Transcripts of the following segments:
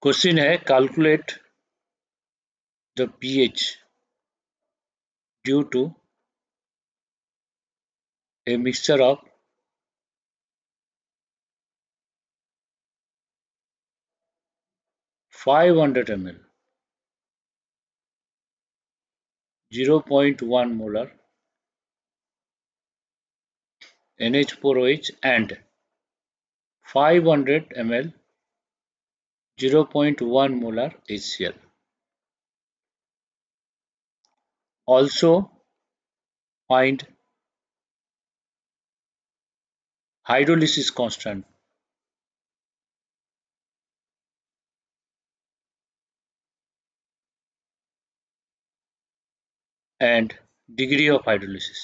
Question है calculate the pH due to a mixture of 500 ml 0.1 molar NH4OH and 500 ml 0.1 molar HCl. Also find hydrolysis constant and degree of hydrolysis.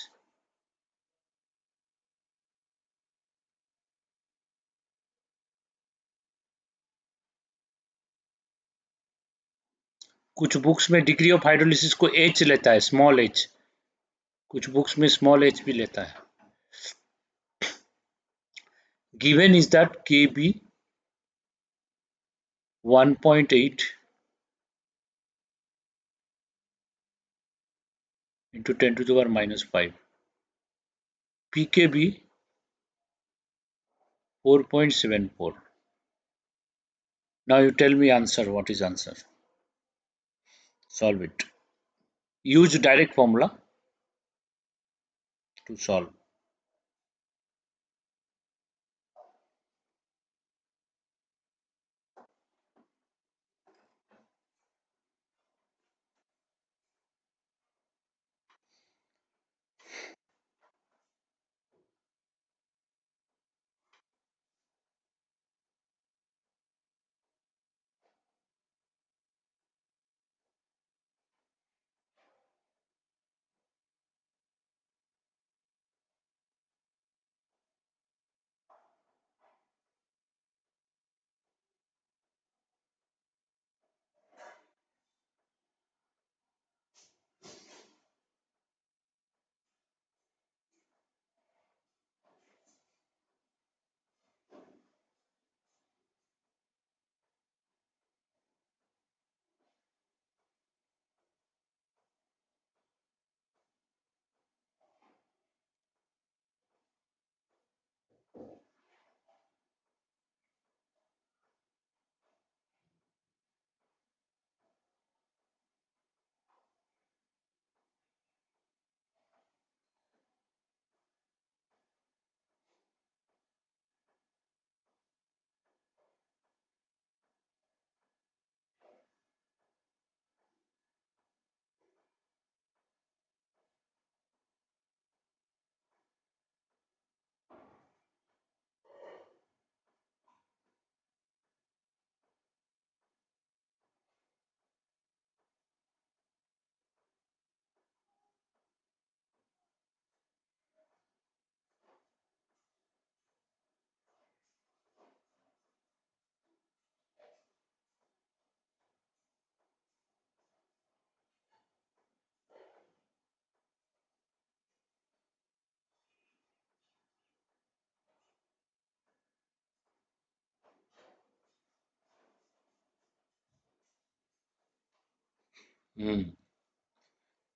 कुछ books में degree of hydrolysis को H लेता है, small h, कुछ books में small h भी लेता है. Given is that Kb 1.8 into 10 to the power minus 5, pKb 4.74. Now you tell me answer. What is answer? Solve it. Use direct formula to solve.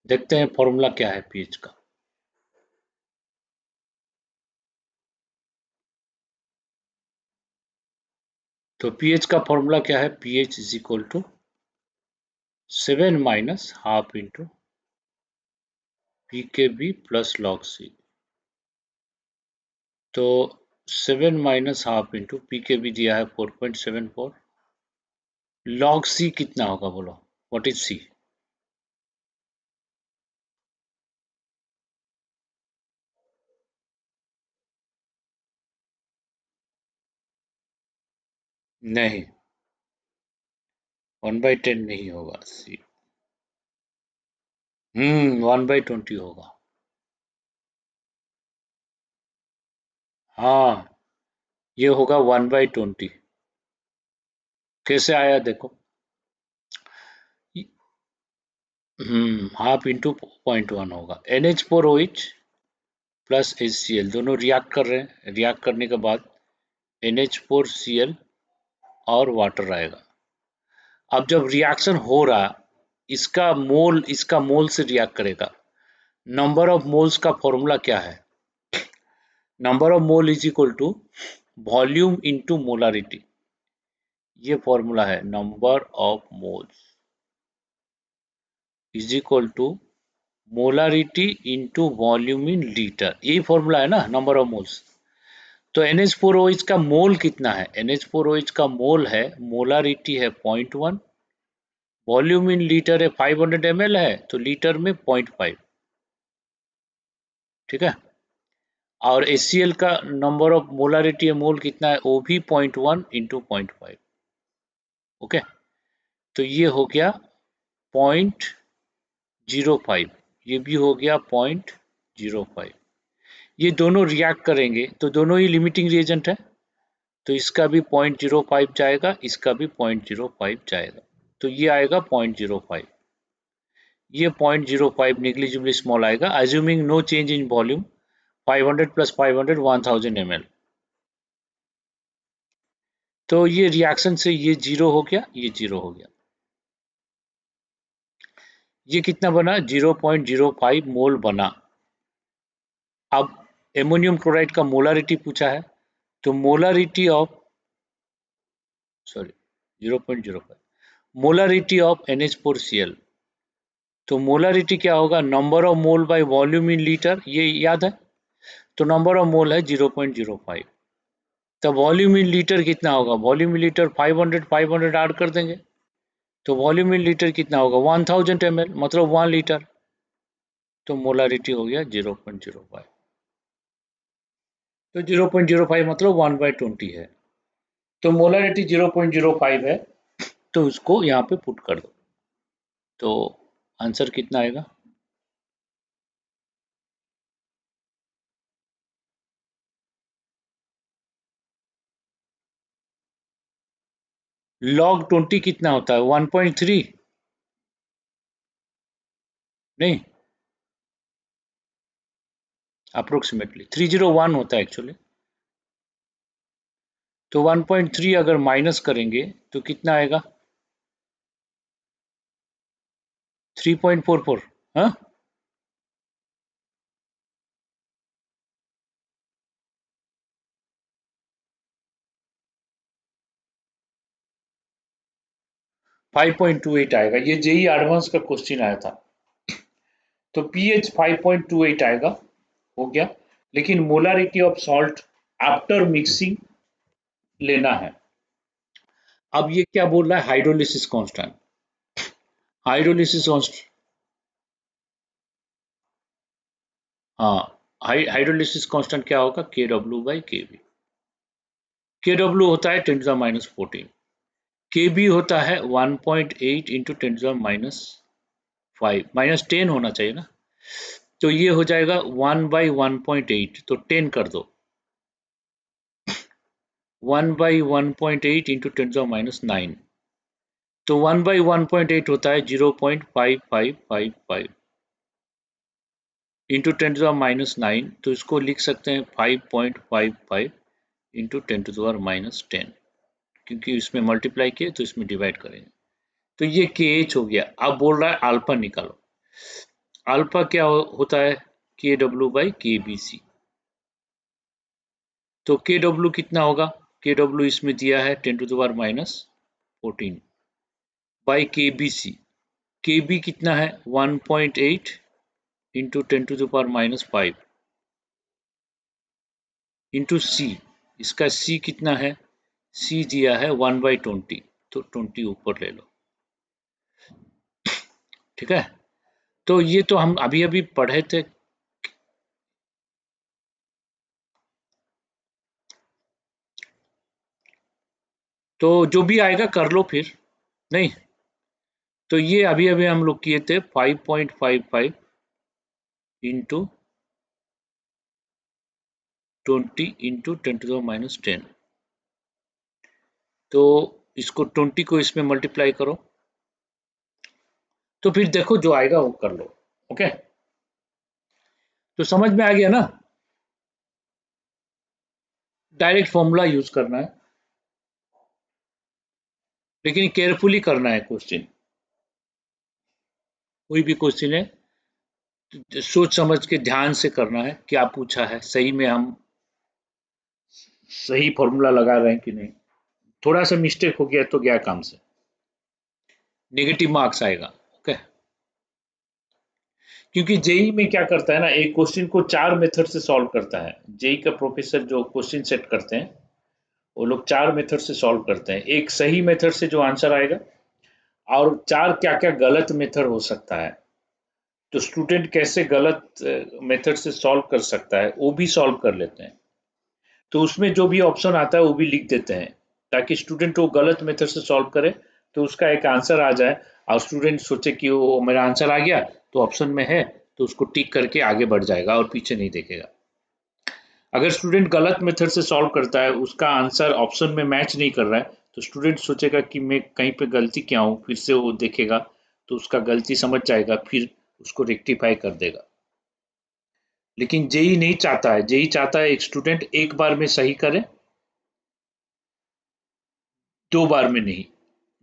देखते हैं formula क्या है pH का. तो pH का फॉर्मूला क्या है? pH is equal to 7 minus half into pKb plus log C. तो 7 माइनस हाफ इंटू pKb दिया है 4.74. log C कितना होगा बोलो? What is C? नहीं, 1/10 नहीं होगा C. 1/20 होगा. हाँ, ये होगा 1/20. कैसे आया देखो. हाफ इंटू 0.1 होगा. NH4OH प्लस HCl दोनों रिएक्ट कर रहे हैं. रिएक्ट करने के बाद NH4Cl और वाटर आएगा. अब जब रिएक्शन हो रहा, इसका मोल से रिएक्ट करेगा। नंबर ऑफ मोल्स का फॉर्मूला क्या है? Number of mole is equal to volume into molarity. ये फॉर्मूला है, number of moles is equal to molarity into volume in litre. यही फॉर्मूला है ना नंबर ऑफ मोल्स। तो NH4OH का मोल कितना है? NH4OH का मोल है, मोलारिटी है 0.1, वॉल्यूम इन लीटर है 500 ml है, तो लीटर में 0.5। ठीक है। और HCl का नंबर ऑफ मोलारिटी है, मोल कितना है? वो भी 0.1 इंटू 0.5। ओके, तो ये हो गया 0.05, ये भी हो गया 0.05। ये दोनों रिएक्ट करेंगे तो दोनों ही लिमिटिंग रिएजेंट है, तो इसका भी 0.05 जाएगा, इसका भी 0.05 जाएगा, तो ये आएगा 0.05। ये 0.05 नेग्लिजिबली स्मॉल आएगा, assuming no change in volume. 500 + 500 1000 ml। तो ये रिएक्शन से ये जीरो हो गया, ये जीरो हो गया। ये कितना बना? 0.05 मोल बना। अब एमोनियम क्लोराइड का मोलारिटी पूछा है, तो molarity of 0.05 molarity of NH4Cl। तो मोलारिटी क्या होगा? Number of mole by volume in litre, ये याद है। तो नंबर ऑफ मोल है 0.05। तो वॉल्यूम इन लीटर कितना होगा? वॉल्यूम इन लीटर 500 ऐड कर देंगे, तो वॉल्यूम इन लीटर कितना होगा? 1000 ml, मतलब 1 लीटर। तो मोलारिटी हो गया 0.05। तो 0.05 मतलब 1/20 है। तो मोलारिटी 0.05 है, तो उसको यहाँ पे पुट कर दो, तो आंसर कितना आएगा? log 20 कितना होता है? 1.3? नहीं, अप्रोक्सीमेटली 301 होता है एक्चुअली। तो 1.3 अगर माइनस करेंगे तो कितना आएगा? 3.44। हाँ, 5.28 आएगा। ये जेई एडवांस का क्वेश्चन आया था, तो पीएच 5.28 आएगा, हो गया। लेकिन molarity of salt after mixing लेना है। अब ये क्या बोल रहा है? Hydrolysis constant. हाइड्रोलिसिस कांस्टेंट, हाँ, हाइड्रोलिसिस कांस्टेंट क्या होगा? KW/kb। KW होता है 10⁻14, KB होता है 1.8 इंटू 10⁻5, -10 होना चाहिए ना, तो ये हो जाएगा 1/1.8, तो 10 कर दो। 1/1.8 इंटू 10⁻9, तो 1/1.8 होता है 0.5555 इंटू 10⁻9, तो इसको लिख सकते हैं 5.55 इंटू 10⁻10, क्योंकि इसमें मल्टीप्लाई किए तो इसमें डिवाइड करेंगे। तो ये KH हो गया। अब बोल रहा है अल्फा निकालो। अल्फा क्या होता है? KW/kBc। तो KW कितना होगा? KW इसमें दिया है 10⁻14 बाई KBc। KB कितना है? 1.8 इंटू 10⁻5 इंटू C। इसका C कितना है? C दिया है 1/20, तो 20 ऊपर ले लो। ठीक है, तो ये तो हम अभी अभी पढ़े थे। तो जो भी आएगा कर लो फिर। नहीं, तो ये अभी अभी हम लोग किए थे 5.55 इंटू 20 इंटू 10⁻10। तो इसको 20 को इसमें मल्टीप्लाई करो, तो फिर देखो जो आएगा वो कर लो। ओके, तो समझ में आ गया ना? डायरेक्ट फॉर्मूला यूज करना है। लेकिन केयरफुली करना है क्वेश्चन, कोई भी क्वेश्चन है तो सोच समझ के ध्यान से करना है, क्या पूछा है, सही में हम सही फॉर्मूला लगा रहे हैं कि नहीं। थोड़ा सा मिस्टेक हो गया तो गया काम से, नेगेटिव मार्क्स आएगा। ओके, क्योंकि जेई में क्या करता है ना, एक क्वेश्चन को 4 मेथड से सॉल्व करता है। जेई का प्रोफेसर जो क्वेश्चन सेट करते हैं वो लोग 4 मेथड से सॉल्व करते हैं। एक सही मेथड से जो आंसर आएगा, और 4 क्या क्या गलत मेथड हो सकता है, तो स्टूडेंट कैसे गलत मेथड से सॉल्व कर सकता है वो भी सॉल्व कर लेते हैं। तो उसमें जो भी ऑप्शन आता है वो भी लिख देते हैं, ताकि स्टूडेंट वो गलत मेथड से सॉल्व करे तो उसका एक आंसर आ जाए, और स्टूडेंट सोचे कि वो मेरा आंसर आ गया तो ऑप्शन में है, तो उसको टिक करके आगे बढ़ जाएगा और पीछे नहीं देखेगा। अगर स्टूडेंट गलत मेथड से सॉल्व करता है, उसका आंसर ऑप्शन में मैच नहीं कर रहा है, तो स्टूडेंट सोचेगा कि मैं कहीं पे गलती क्या हूँ, फिर से वो देखेगा तो उसका गलती समझ जाएगा, फिर उसको रेक्टिफाई कर देगा। लेकिन जेई नहीं चाहता है, जेई चाहता है एक स्टूडेंट एक बार में सही करे, 2 बार में नहीं।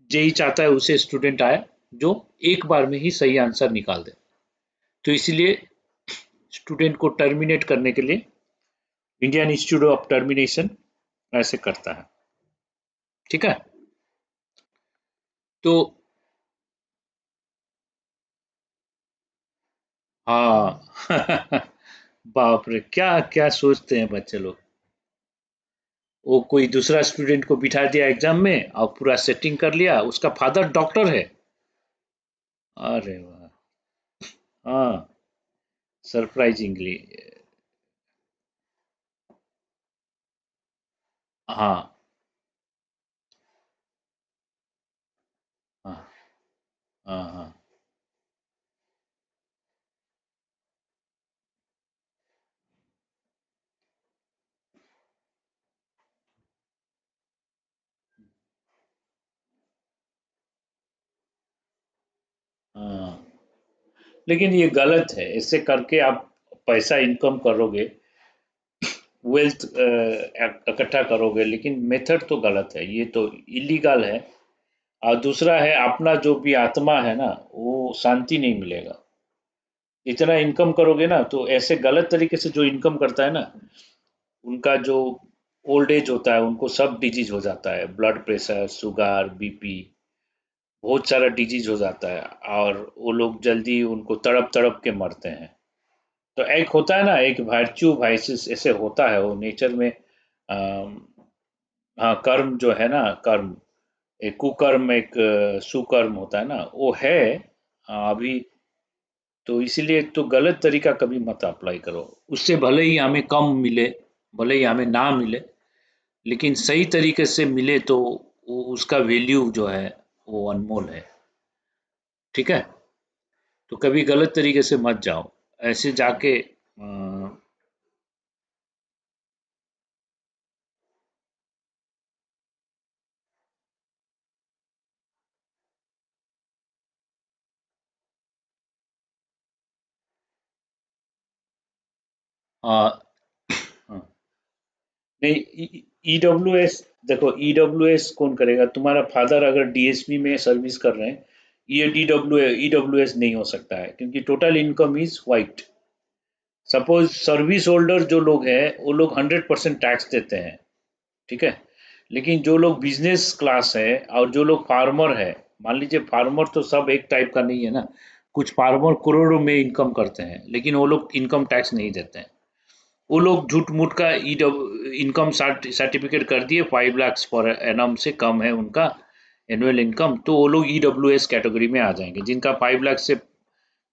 जेई चाहता है उसे स्टूडेंट आए जो एक बार में ही सही आंसर निकाल दे। तो इसलिए स्टूडेंट को टर्मिनेट करने के लिए इंडियन इंस्टीट्यूट ऑफ टर्मिनेशन ऐसे करता है। ठीक है, तो हाँ बाप रे, क्या क्या सोचते हैं बच्चे लोग। वो कोई दूसरा स्टूडेंट को बिठा दिया एग्जाम में और पूरा सेटिंग कर लिया, उसका फादर डॉक्टर है। अरे वाह, हाँ, सरप्राइजिंगली। हाँ, हाँ, हाँ, हाँ, हाँ। लेकिन ये गलत है, ऐसे करके आप पैसा इनकम करोगे, वेल्थ इकट्ठा करोगे, लेकिन मेथड तो गलत है, ये तो इलीगल है। और दूसरा है, अपना जो भी आत्मा है ना, वो शांति नहीं मिलेगा। इतना इनकम करोगे ना, तो ऐसे गलत तरीके से जो इनकम करता है ना, उनका जो ओल्ड एज होता है, उनको सब डिजीज हो जाता है, ब्लड प्रेशर, शुगर, बीपी, बहुत सारा डिजीज हो जाता है, और वो लोग जल्दी उनको तड़प तड़प के मरते हैं। तो एक होता है ना, एक वर्च्यू वाइसिस ऐसे होता है वो नेचर में। अम, हाँ, कर्म जो है ना, कर्म, एक कुकर्म, एक सुकर्म होता है ना, वो है। अभी तो इसीलिए तो गलत तरीका कभी मत अप्लाई करो। उससे भले ही हमें कम मिले, भले ही हमें ना मिले, लेकिन सही तरीके से मिले तो वो उसका वैल्यू जो है वो अनमोल है। ठीक है, तो कभी गलत तरीके से मत जाओ, ऐसे जाके आ, नहीं, ईडब्ल्यू एस, देखो ईडब्ल्यू एस कौन करेगा? तुम्हारा फादर अगर डीएसपी में सर्विस कर रहे हैं, ये ईडब्ल्यू एस नहीं हो सकता है, क्योंकि total income is white. Suppose service holder जो लोग हैं वो लोग 100% टैक्स देते हैं। ठीक है, लेकिन जो लोग बिजनेस क्लास है और जो लोग फार्मर है, मान लीजिए फार्मर तो सब एक टाइप का नहीं है ना, कुछ फार्मर करोड़ों में इनकम करते हैं, लेकिन वो लोग इनकम टैक्स नहीं देते हैं। वो लोग झूठ मूठ का इनकम सर्टिफिकेट कर दिए, 5 लाख पर एनम से कम है उनका एनुअल इनकम, तो वो लोग ईडब्ल्यू एस कैटेगरी में आ जाएंगे। जिनका 5 लाख से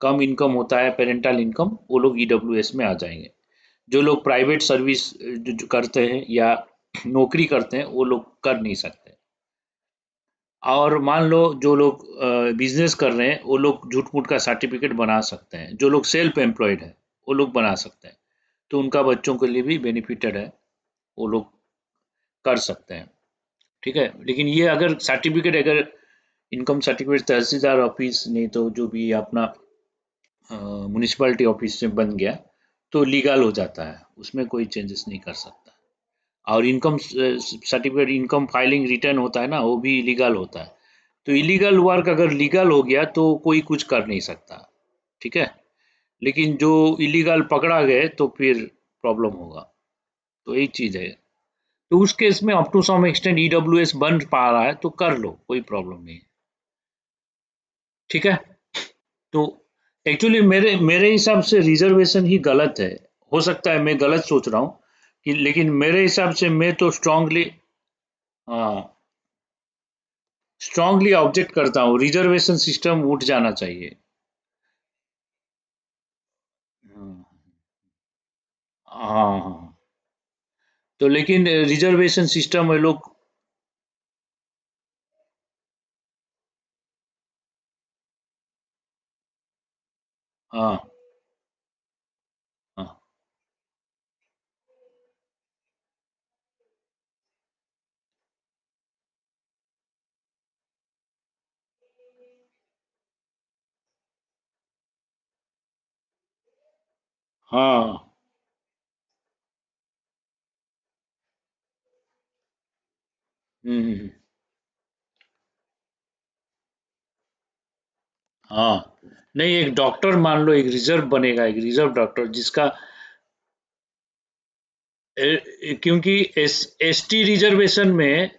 कम इनकम होता है, पेरेंटल इनकम, वो लोग ईडब्ल्यू एस में आ जाएंगे। जो लोग प्राइवेट सर्विस जो करते हैं या नौकरी करते हैं, वो लोग कर नहीं सकते। और मान लो जो लोग बिजनेस कर रहे हैं, वो लोग झूठ मूठ का सर्टिफिकेट बना सकते हैं। जो लोग सेल्फ एम्प्लॉयड है, वो लोग बना सकते हैं, तो उनका बच्चों के लिए भी बेनिफिटेड है, वो लोग कर सकते हैं। ठीक है, लेकिन ये अगर सर्टिफिकेट, अगर इनकम सर्टिफिकेट तहसीलदार ऑफिस नहीं तो जो भी अपना म्यूनिसिपैलिटी ऑफिस से बन गया, तो लीगल हो जाता है, उसमें कोई चेंजेस नहीं कर सकता। और income certificate, income filing return होता है ना, वो भी लीगल होता है। तो इलीगल वर्क अगर लीगल हो गया तो कोई कुछ कर नहीं सकता, ठीक है। लेकिन जो इलीगल पकड़ा गए तो फिर प्रॉब्लम होगा। तो यही चीज है। तो उस केस में up to some extent EWS बन पा रहा है तो कर लो, कोई प्रॉब्लम नहीं है, ठीक है। तो एक्चुअली मेरे मेरे हिसाब से रिजर्वेशन ही गलत है। हो सकता है मैं गलत सोच रहा हूँ कि, लेकिन मेरे हिसाब से मैं तो स्ट्रांगली, हाँ, स्ट्रांगली ऑब्जेक्ट करता हूँ, रिजर्वेशन सिस्टम उठ जाना चाहिए। हाँ हाँ हाँ। तो लेकिन रिजर्वेशन सिस्टम ये लोग, हाँ हाँ हाँ। हम्म। हाँ, नहीं, एक डॉक्टर मान लो एक रिजर्व बनेगा, एक रिजर्व डॉक्टर जिसका क्योंकि एसटी रिजर्वेशन में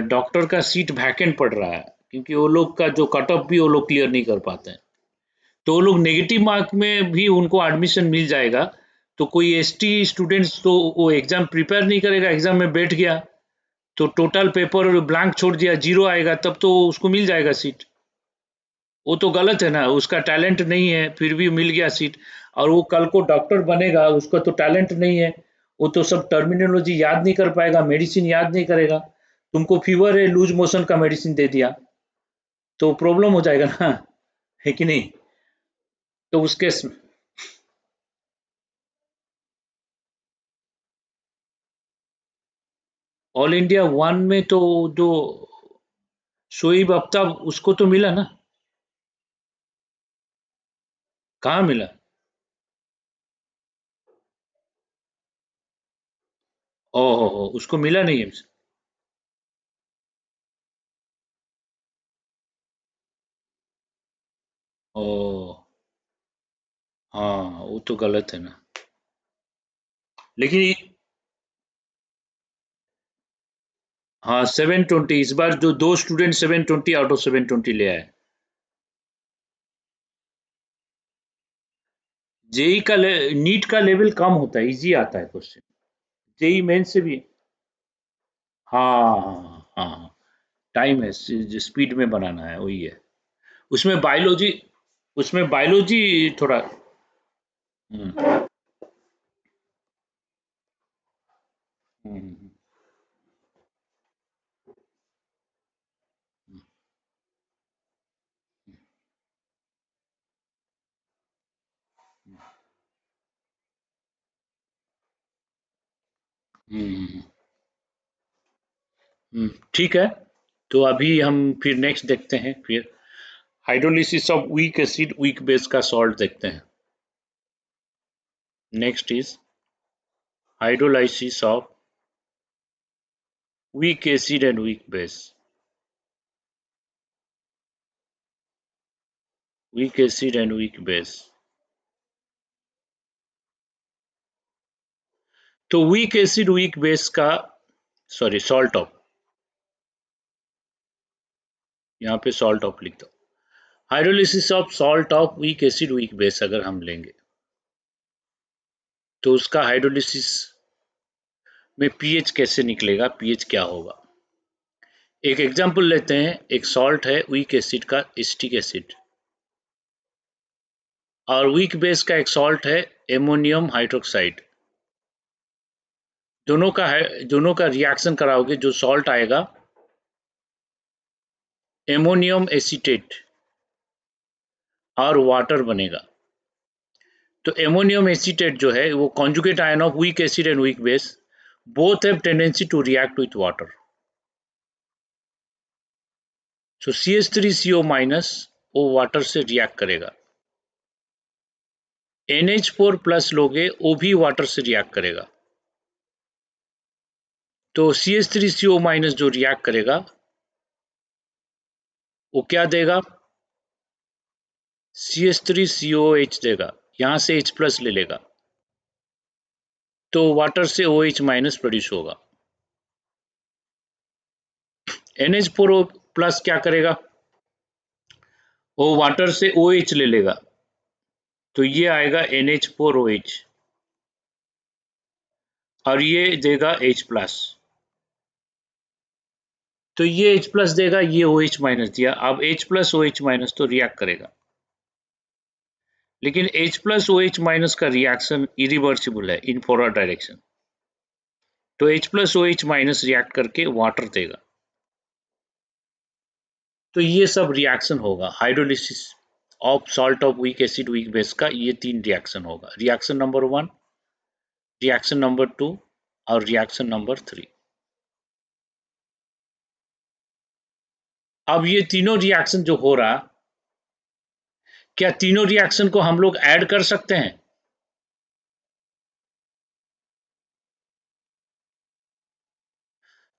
डॉक्टर का सीट वैकेंट पड़ रहा है, क्योंकि वो लोग का जो कट ऑफ भी वो लोग क्लियर नहीं कर पाते हैं। तो वो लोग नेगेटिव मार्क में भी उनको एडमिशन मिल जाएगा। तो कोई एसटी स्टूडेंट्स तो वो एग्जाम प्रिपेयर नहीं करेगा, एग्जाम में बैठ गया तो टोटल पेपर ब्लैंक छोड़ दिया, जीरो आएगा, तब तो उसको मिल जाएगा सीट। वो तो गलत है ना, उसका टैलेंट नहीं है फिर भी मिल गया सीट। और वो कल को डॉक्टर बनेगा, उसका तो टैलेंट नहीं है, वो तो सब टर्मिनोलॉजी याद नहीं कर पाएगा, मेडिसिन याद नहीं करेगा। तुमको फीवर है, लूज मोशन का मेडिसिन दे दिया तो प्रॉब्लम हो जाएगा ना, है कि नहीं। तो उसके ऑल इंडिया वन में तो जो शोएब अख्तर उसको तो मिला ना। कहाँ मिला? ओ हो, उसको मिला नहीं है। ओ, हाँ, वो तो गलत है ना। लेकिन हाँ, 720 इस बार जो दो स्टूडेंट 720 आउट ऑफ 720 ले आए। जेई का नीट का लेवल कम होता है, इजी आता है क्वेश्चन। जेई मेन से भी, हाँ हाँ हाँ, टाइम है, स्पीड में बनाना है, वही है। उसमें बायोलॉजी, उसमें बायोलॉजी थोड़ा, हम्म हम्म हम्म, ठीक है। तो अभी हम फिर नेक्स्ट देखते हैं, फिर hydrolysis of weak acid weak base का सॉल्ट देखते हैं। Next is hydrolysis of weak acid and weak base, weak acid and weak base। तो weak acid weak base का, सॉरी, सॉल्ट ऑफ, यहाँ पे सॉल्ट ऑफ लिख दो। Hydrolysis of salt of weak acid weak base अगर हम लेंगे तो उसका हाइड्रोलिसिस में पीएच कैसे निकलेगा, पीएच क्या होगा। एक एग्जांपल लेते हैं, एक सॉल्ट है वीक एसिड का एसिटिक एसिड, और वीक बेस का एक सॉल्ट है एमोनियम हाइड्रोक्साइड। दोनों का रिएक्शन कराओगे, जो सॉल्ट आएगा एमोनियम एसीटेट और वाटर बनेगा। तो एमोनियम एसीटेट जो है वो conjugate ion of weak acid and weak base, both have tendency to react with water. So CH3CO minus वो वाटर से रिएक्ट करेगा। NH4 प्लस लोगे वो भी वाटर से रिएक्ट करेगा। तो CH3CO माइनस जो रिएक्ट करेगा वो क्या देगा, CH3COH देगा, यहां से H प्लस ले लेगा तो वाटर से OH माइनस प्रोड्यूस होगा। NH4 प्लस क्या करेगा, वो वाटर से OH ले लेगा तो ये आएगा NH4OH और ये देगा H प्लस, तो ये H प्लस देगा, ये OH माइनस दिया। अब H प्लस OH माइनस तो रिएक्ट करेगा, लेकिन H प्लस OH माइनस का रिएक्शन इरिवर्सिबल है इन फॉरवर्ड डायरेक्शन, तो H plus OH minus react करके वाटर देगा। तो ये सब रिएक्शन होगा hydrolysis of salt of weak acid weak base का, ये 3 रिएक्शन होगा, रिएक्शन नंबर 1, रिएक्शन नंबर 2 और रिएक्शन नंबर 3। अब ये तीनों रिएक्शन जो हो रहा, क्या तीनों रिएक्शन को हम लोग ऐड कर सकते हैं?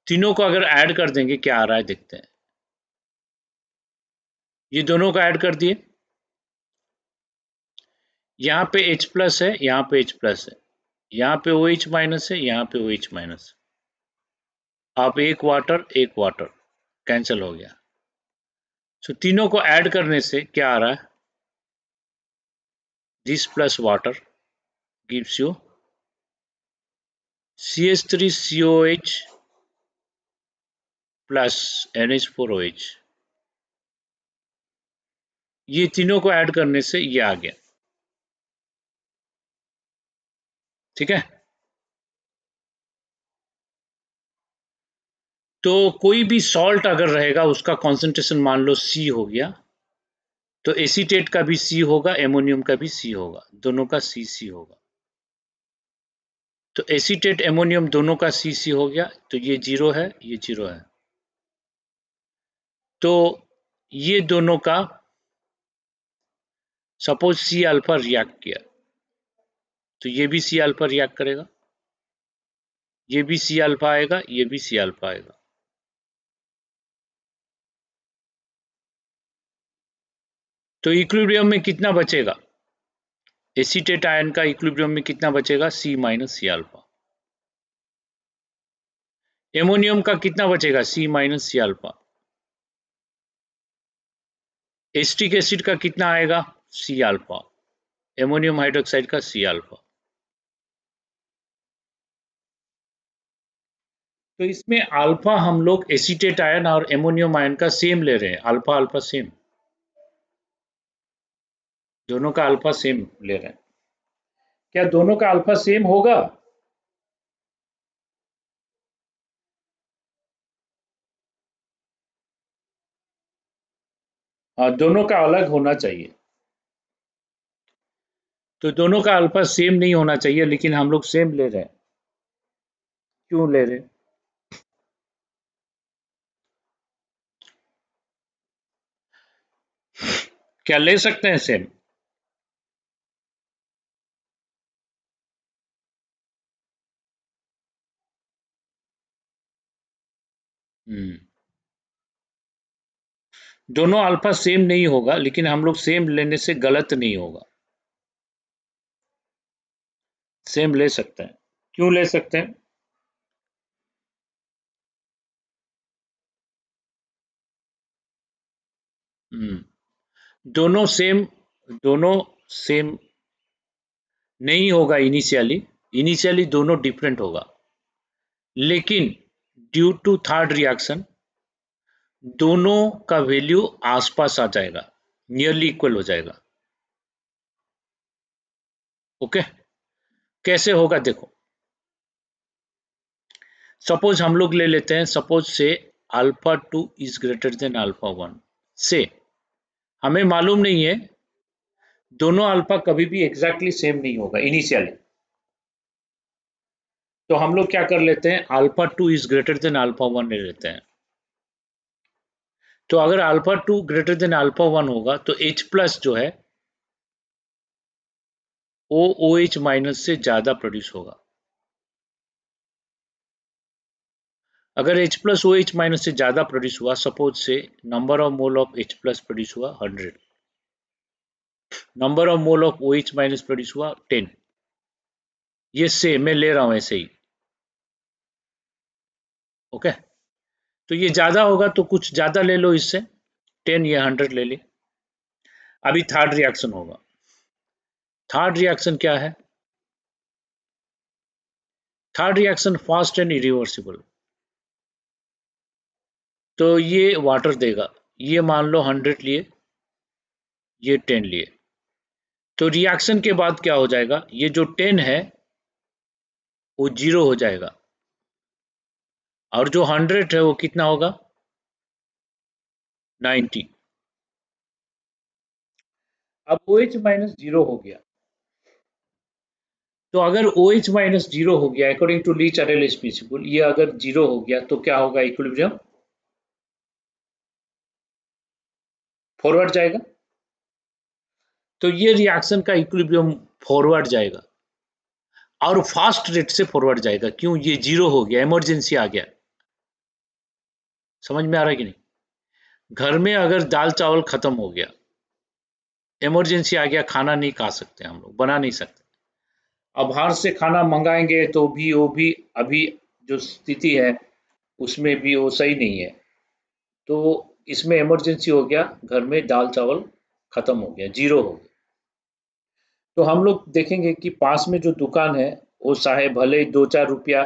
तीनों को अगर ऐड कर देंगे क्या आ रहा है देखते हैं। ये दोनों को ऐड कर दिए, यहाँ पे H प्लस है, यहाँ पे H प्लस है, यहाँ पे OH माइनस है, यहाँ पे OH माइनस। अब एक वाटर कैंसिल हो गया। तो तीनों को ऐड करने से क्या आ रहा है, this plus water gives you CH3COH plus NH4OH। ये तीनों को ऐड करने से ये आ गया, ठीक है। तो कोई भी सॉल्ट अगर रहेगा उसका कॉन्सेंट्रेशन मान लो C हो गया, तो एसीटेट का भी C होगा, एमोनियम का भी C होगा, दोनों का CC होगा। तो एसीटेट एमोनियम दोनों का CC हो गया, तो ये 0 है, ये 0 है। तो ये दोनों का सपोज C अल्फा रिएक्ट किया, तो ये भी C अल्फा रिएक्ट करेगा, ये भी C अल्फा आएगा, ये भी C अल्फा आएगा। तो इक्विलिब्रियम में कितना बचेगा, एसीटेट आयन का इक्विलिब्रियम में कितना बचेगा, C minus C alpha. Ammonium का कितना बचेगा, C minus C alpha. Acetic acid का कितना आएगा, C अल्फा, एमोनियम हाइड्रोक्साइड का C अल्फा। तो इसमें अल्फा हम लोग एसीटेट आयन और एमोनियम आयन का सेम ले रहे हैं, अल्फा अल्फा सेम, दोनों का अल्फा सेम ले रहे हैं। क्या दोनों का अल्फा सेम होगा, दोनों का अलग होना चाहिए। तो दोनों का अल्फा सेम नहीं होना चाहिए, लेकिन हम लोग सेम ले रहे हैं, क्यों ले रहे हैं? क्या ले सकते हैं सेम? दोनों अल्फा सेम नहीं होगा, लेकिन हम लोग सेम लेने से गलत नहीं होगा, सेम ले सकते हैं। क्यों ले सकते हैं? दोनों सेम, दोनों सेम नहीं होगा इनिशियली, इनिशियली दोनों डिफरेंट होगा, लेकिन ड्यू टू थर्ड रिएक्शन दोनों का वैल्यू आसपास आ जाएगा, नियरली इक्वल हो जाएगा। ओके, कैसे होगा देखो, सपोज हम लोग ले लेते हैं, सपोज से alpha 2 is greater than alpha 1 से, हमें मालूम नहीं है, दोनों अल्फा कभी भी एग्जैक्टली सेम नहीं होगा इनिशियली। तो हम लोग क्या कर लेते हैं, alpha 2 is greater than alpha 1 ले लेते हैं। तो अगर अल्फा 2 ग्रेटर देन अल्फा 1 होगा तो H प्लस जो है वो OH माइनस से ज्यादा प्रोड्यूस होगा। अगर H plus O H minus से ज्यादा प्रोड्यूस हुआ, सपोज से number of mole of H plus produce हुआ 100, number of mole of OH minus produce हुआ 10, ये से मैं ले रहा हूं ऐसे ही, ओके। तो ये ज्यादा होगा तो कुछ ज्यादा ले लो इससे, 10 या 100 ले ले। अभी थर्ड रिएक्शन होगा। थर्ड रिएक्शन क्या है? Third reaction fast and irreversible. तो ये वाटर देगा, ये मान लो 100 लिए, ये 10 लिए, तो रिएक्शन के बाद क्या हो जाएगा, ये जो 10 है वो 0 हो जाएगा, और जो 100 है वो कितना होगा, 90। अब OH माइनस 0 हो गया, तो अगर OH माइनस 0 हो गया अकॉर्डिंग टू ली चार्टेल प्रिंसिपल, ये अगर 0 हो गया तो क्या होगा, इक्विलिब्रियम फॉरवर्ड जाएगा। तो ये रिएक्शन का इक्विलिब्रियम फॉरवर्ड जाएगा, और फास्ट रेट से फॉरवर्ड जाएगा। क्यों? ये 0 हो गया, इमरजेंसी आ गया। समझ में आ रहा है कि नहीं? घर में अगर दाल चावल खत्म हो गया, इमरजेंसी आ गया, खाना नहीं खा सकते, हम लोग बना नहीं सकते, अब बाहर से खाना मंगाएंगे तो भी वो भी अभी जो स्थिति है उसमें भी वो सही नहीं है, तो इसमें इमरजेंसी हो गया, घर में दाल चावल खत्म हो गया, 0 हो गया। तो हम लोग देखेंगे कि पास में जो दुकान है वो चाहे भले 2-4 रुपया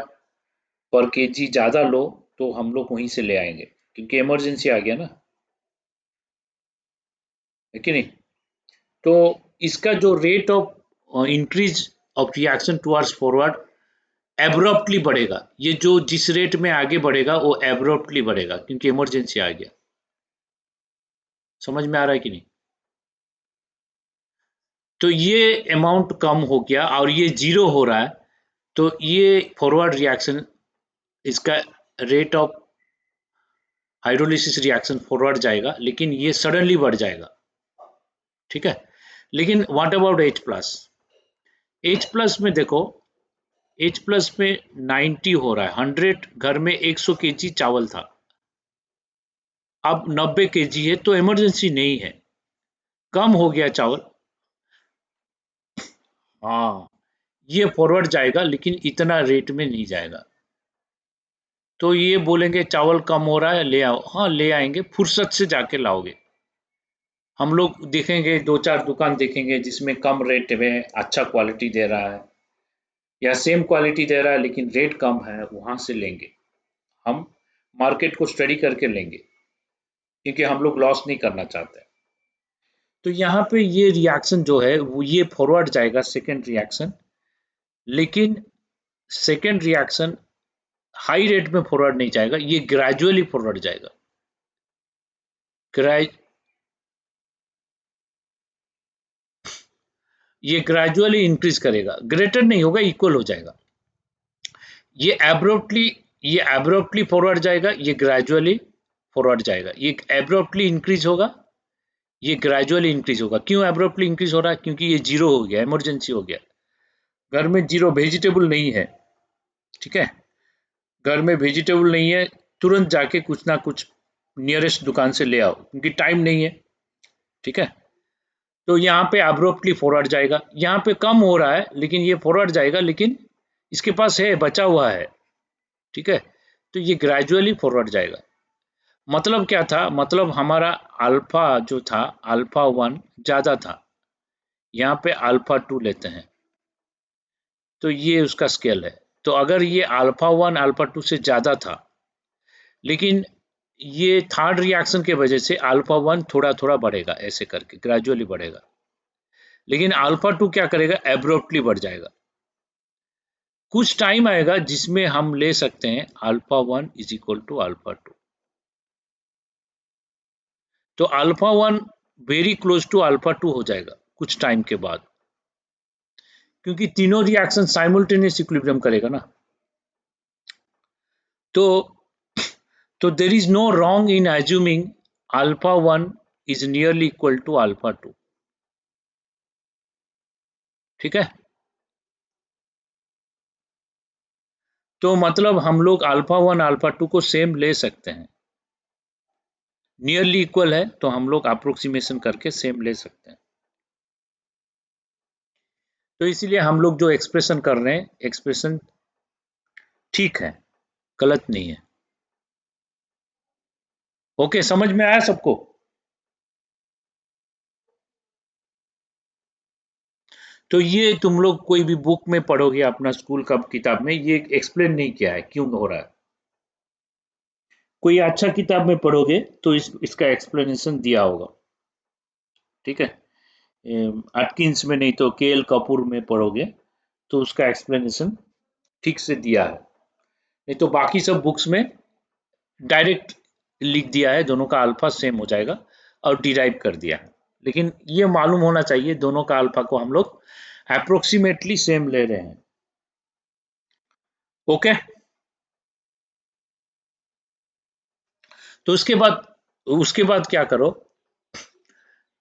पर केजी ज़्यादा लो, तो हम लोग वहीं से ले आएंगे, क्योंकि इमरजेंसी आ गया ना, है कि नहीं? तो इसका जो rate of increase of reaction towards forward abruptly बढ़ेगा। ये जो जिस रेट में आगे बढ़ेगा वो एब्रप्टली बढ़ेगा, क्योंकि इमरजेंसी आ गया। समझ में आ रहा है कि नहीं? तो ये अमाउंट कम हो गया और ये 0 हो रहा है, तो ये फॉरवर्ड रिएक्शन, इसका rate of hydrolysis reaction forward जाएगा, लेकिन ये सडनली बढ़ जाएगा, ठीक है। लेकिन what about H plus? H plus में देखो, H प्लस में 90 हो रहा है, 100, घर में 100 केजी चावल था, अब 90 केजी है, तो इमरजेंसी नहीं है, कम हो गया चावल। हाँ, ये फॉरवर्ड जाएगा, लेकिन इतना रेट में नहीं जाएगा। तो ये बोलेंगे चावल कम हो रहा है, ले आओ। हाँ, ले आएंगे, फुर्सत से जाके लाओगे। हम लोग देखेंगे 2-4 दुकान देखेंगे जिसमें कम रेट में अच्छा क्वालिटी दे रहा है, या सेम क्वालिटी दे रहा है लेकिन रेट कम है, वहां से लेंगे। हम मार्केट को स्टडी करके लेंगे, क्योंकि हम लोग लॉस नहीं करना चाहते। तो यहाँ पे ये रिएक्शन जो है वो ये फॉरवर्ड जाएगा, सेकेंड रिएक्शन, लेकिन सेकेंड रिएक्शन हाई रेट में फॉरवर्ड नहीं जाएगा, ये ग्रेजुअली फॉरवर्ड जाएगा। ये ग्रेजुअली इंक्रीज करेगा, ग्रेटर नहीं होगा, इक्वल हो जाएगा। ये एब्रप्टली, ये एब्रप्टली फॉरवर्ड जाएगा, ये ग्रेजुअली फॉरवर्ड जाएगा। ये एब्रप्टली इंक्रीज होगा, ये ग्रेजुअली इंक्रीज होगा। क्यों एब्रप्टली इंक्रीज हो रहा है? क्योंकि ये 0 हो गया, इमरजेंसी हो गया, घर में 0 वेजिटेबल नहीं है, ठीक है, घर में वेजिटेबल नहीं है, तुरंत जाके कुछ ना कुछ नियरेस्ट दुकान से ले आओ, क्योंकि टाइम नहीं है, ठीक है। तो यहाँ पे एब्रप्टली फॉरवर्ड जाएगा, यहाँ पे कम हो रहा है लेकिन ये फॉरवर्ड जाएगा, लेकिन इसके पास है, बचा हुआ है, ठीक है। तो ये ग्रेजुअली फॉरवर्ड जाएगा। मतलब क्या था? मतलब हमारा अल्फा जो था, अल्फा 1 ज्यादा था, यहाँ पे अल्फा 2 लेते हैं, तो ये उसका स्केल है। तो अगर ये अल्फा 1 अल्फा 2 से ज्यादा था, लेकिन ये थर्ड रिएक्शन के वजह से अल्फा 1 थोड़ा थोड़ा बढ़ेगा, ऐसे करके ग्रेजुअली बढ़ेगा, लेकिन अल्फा 2 क्या करेगा, एब्रप्टली बढ़ जाएगा। कुछ टाइम आएगा जिसमें हम ले सकते हैं alpha 1 is equal to alpha 2, तो alpha 1 very close to alpha 2 हो जाएगा कुछ टाइम के बाद, क्योंकि तीनों रिएक्शन साइमल्टेनियस इक्विलिब्रियम करेगा ना। तो there is no wrong in assuming alpha 1 is nearly equal to alpha 2, ठीक है। तो मतलब हम लोग अल्फा 1 अल्फा 2 को सेम ले सकते हैं, नियरली इक्वल है तो हम लोग अप्रोक्सीमेशन करके सेम ले सकते हैं। तो इसीलिए हम लोग जो एक्सप्रेशन कर रहे हैं, एक्सप्रेशन ठीक है, गलत नहीं है। ओके, समझ में आया सबको? तो ये तुम लोग कोई भी बुक में पढ़ोगे, अपना स्कूल का किताब में, ये एक्सप्लेन नहीं किया है क्यों हो रहा है। कोई अच्छा किताब में पढ़ोगे तो इसका एक्सप्लेनेशन दिया होगा, ठीक है। एटकिंस में नहीं तो केएल कपूर में पढ़ोगे तो उसका एक्सप्लेनेशन ठीक से दिया है। नहीं तो बाकी सब बुक्स में डायरेक्ट लिख दिया है, दोनों का अल्फा सेम हो जाएगा और डिराइव कर दिया है। लेकिन ये मालूम होना चाहिए दोनों का अल्फा को हम लोग अप्रोक्सीमेटली सेम ले रहे हैं। ओके, तो उसके बाद क्या करो,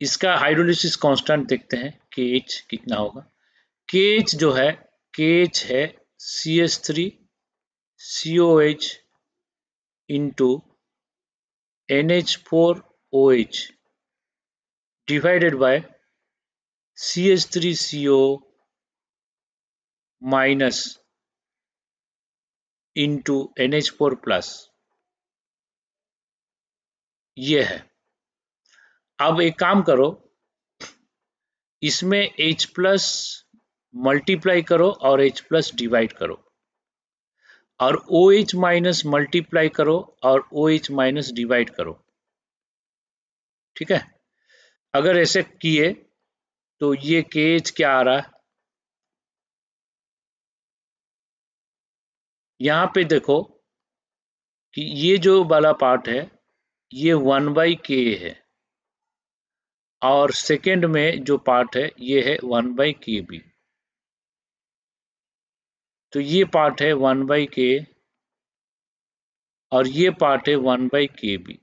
इसका हाइड्रोलिसिस कांस्टेंट देखते हैं के एच कितना होगा। के एच जो है, के एच है CH3COH into NH4OH divided by CH3CO minus into NH4 plus, ये है। अब एक काम करो, इसमें H प्लस मल्टीप्लाई करो और H प्लस डिवाइड करो, और OH माइनस मल्टीप्लाई करो और OH माइनस डिवाइड करो, ठीक है। अगर ऐसे किए तो ये KH क्या आ रहा है, यहाँ पे देखो कि ये जो वाला पार्ट है ये 1/K है, और सेकेंड में जो पार्ट है ये है 1/KB। तो ये पार्ट है 1/K और ये पार्ट है 1/KB,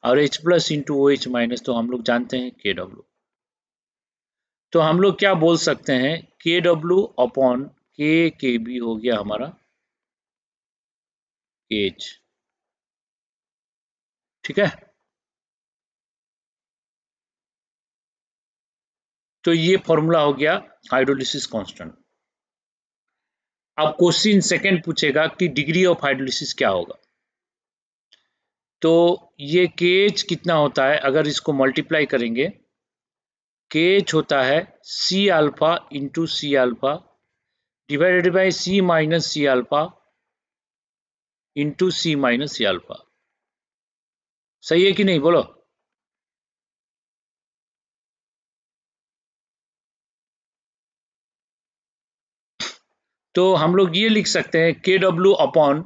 और H plus into OH minus तो हम लोग जानते हैं KW। तो हम लोग क्या बोल सकते हैं, KW अपॉन KB हो गया हमारा KH, ठीक है। तो ये फॉर्मूला हो गया हाइड्रोलिसिस कांस्टेंट। अब क्वेश्चन सेकंड पूछेगा कि डिग्री ऑफ हाइड्रोलिसिस क्या होगा। तो ये KH कितना होता है, अगर इसको मल्टीप्लाई करेंगे, KH होता है C alpha into C alpha divided by C minus C alpha into C minus C alpha. सही है कि नहीं, बोलो। तो हम लोग ये लिख सकते हैं KW upon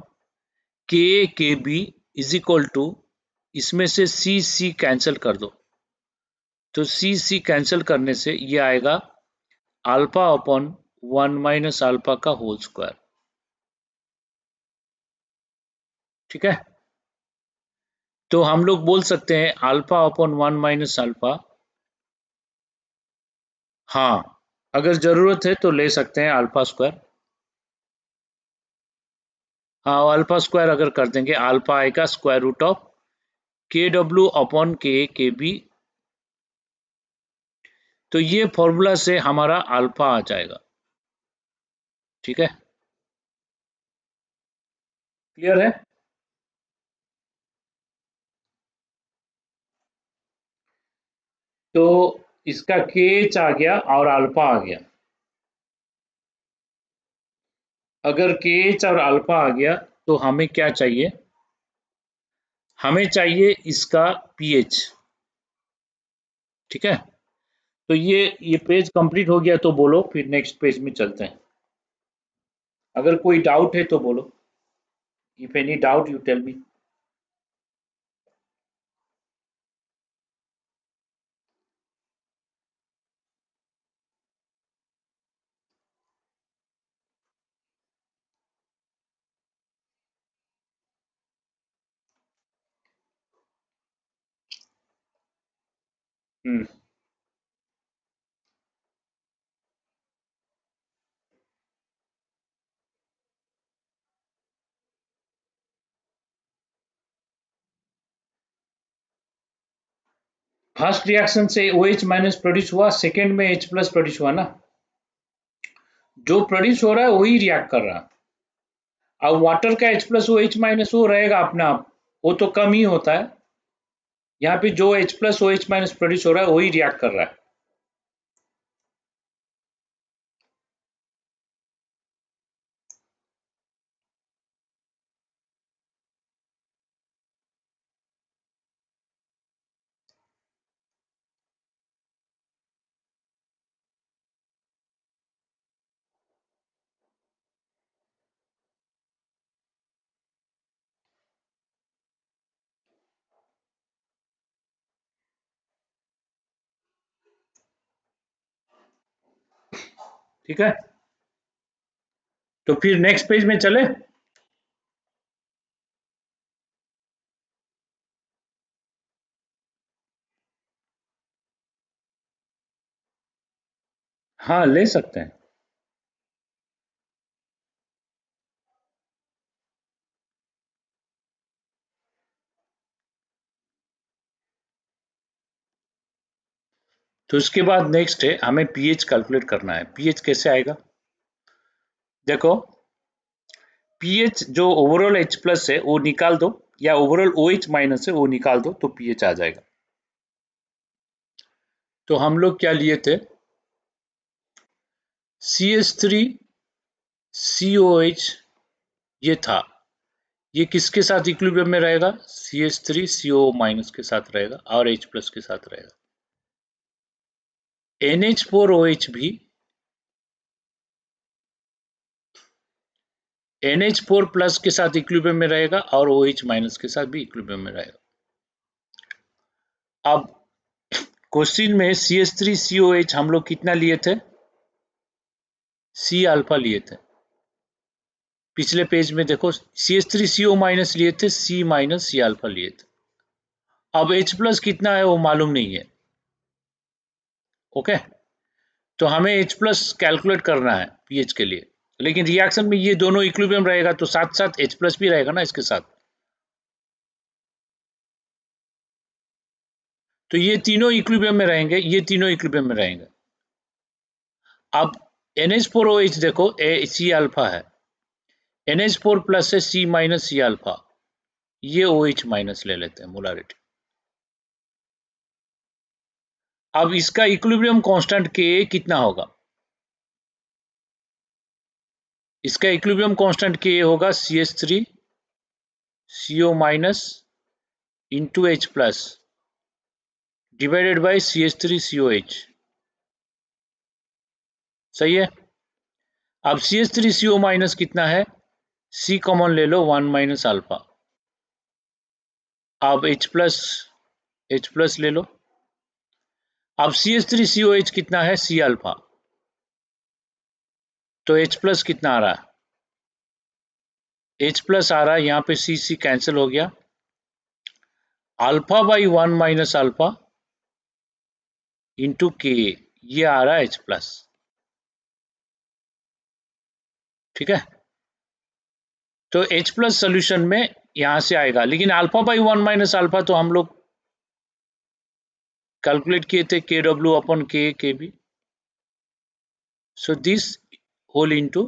KB is equal to, इसमें से C कैंसिल कर दो, तो C कैंसिल करने से ये आएगा अल्फा अपॉन 1 माइनस अल्फा का होल स्क्वायर, ठीक है। तो हम लोग बोल सकते हैं अल्फा अपॉन 1 माइनस अल्फा, हाँ, अगर जरूरत है तो ले सकते हैं अल्फा स्क्वायर। हाँ, अल्फा स्क्वायर अगर कर देंगे अल्फा आएगा square root of KW upon KB। तो ये फॉर्मूला से हमारा अल्फा आ जाएगा, ठीक है। क्लियर है? तो इसका KH आ गया और अल्फा आ गया। अगर KH और अल्फा आ गया तो हमें क्या चाहिए, हमें चाहिए इसका पीएच, ठीक है। तो ये पेज कंप्लीट हो गया तो बोलो, फिर नेक्स्ट पेज में चलते हैं। अगर कोई डाउट है तो बोलो, if any doubt you tell me. Hmm, first reaction से OH माइनस प्रोड्यूस हुआ, सेकेंड में H प्लस प्रोड्यूस हुआ ना, जो प्रोड्यूस हो रहा है वही रिएक्ट कर रहा है। अब वाटर का H प्लस OH माइनस वो रहेगा अपने आप, वो तो कम ही होता है। यहाँ पे जो H plus OH minus produce हो रहा है वही रिएक्ट कर रहा है। ठीक है, तो फिर नेक्स्ट पेज में चले। हाँ, ले सकते हैं। तो इसके बाद नेक्स्ट है हमें पीएच कैलकुलेट करना है। पीएच कैसे आएगा? देखो, पीएच जो ओवरऑल H प्लस है वो निकाल दो, या ओवरऑल OH माइनस है वो निकाल दो, तो पीएच आ जाएगा। तो हम लोग क्या लिए थे, CH3COH ये था, ये किसके साथ इक्विलिब्रियम में रहेगा? CH3CO माइनस के साथ रहेगा और H प्लस के साथ रहेगा। NH4OH भी NH4 प्लस के साथ इक्विलिब्रियम में रहेगा और OH माइनस के साथ भी इक्विलिब्रियम में रहेगा। अब क्वेश्चन में CH3COH हम लोग कितना लिए थे? C अल्फा लिए थे। पिछले पेज में देखो, CH3CO माइनस लिए थे, C माइनस C अल्फा लिए थे। अब H प्लस कितना है वो मालूम नहीं है। ओके, तो हमें H प्लस कैलकुलेट करना है पीएच के लिए, लेकिन रिएक्शन में ये दोनों इक्विलिब्रियम रहेगा तो साथ साथ H प्लस भी रहेगा ना इसके साथ। तो ये तीनों इक्विलिब्रियम में रहेंगे, ये तीनों इक्विलिब्रियम में रहेंगे। अब NH4OH देखो, C अल्फा है, NH4 प्लस है C माइनस C अल्फा, ये OH माइनस ले लेते हैं मोलारिटी। अब इसका इक्विलिब्रियम कांस्टेंट Ka कितना होगा? इसका इक्विलिब्रियम कांस्टेंट Ka होगा CH3CO minus into H plus divided by CH3COH। सही है। अब CH3CO माइनस कितना है? C कॉमन ले लो, 1 माइनस अल्फा। अब H प्लस ले लो। अब CH3COH कितना है? C alpha. तो H प्लस कितना आ रहा है? H प्लस आ रहा है, यहाँ पे C कैंसिल हो गया, alpha by 1 minus alpha into Ka, ये आ रहा है H प्लस। ठीक है, तो H प्लस सोल्यूशन में यहां से आएगा, लेकिन अल्फा बाई 1 माइनस अल्फा तो हम लोग कैलकुलेट किए थे KW upon KB, so this whole into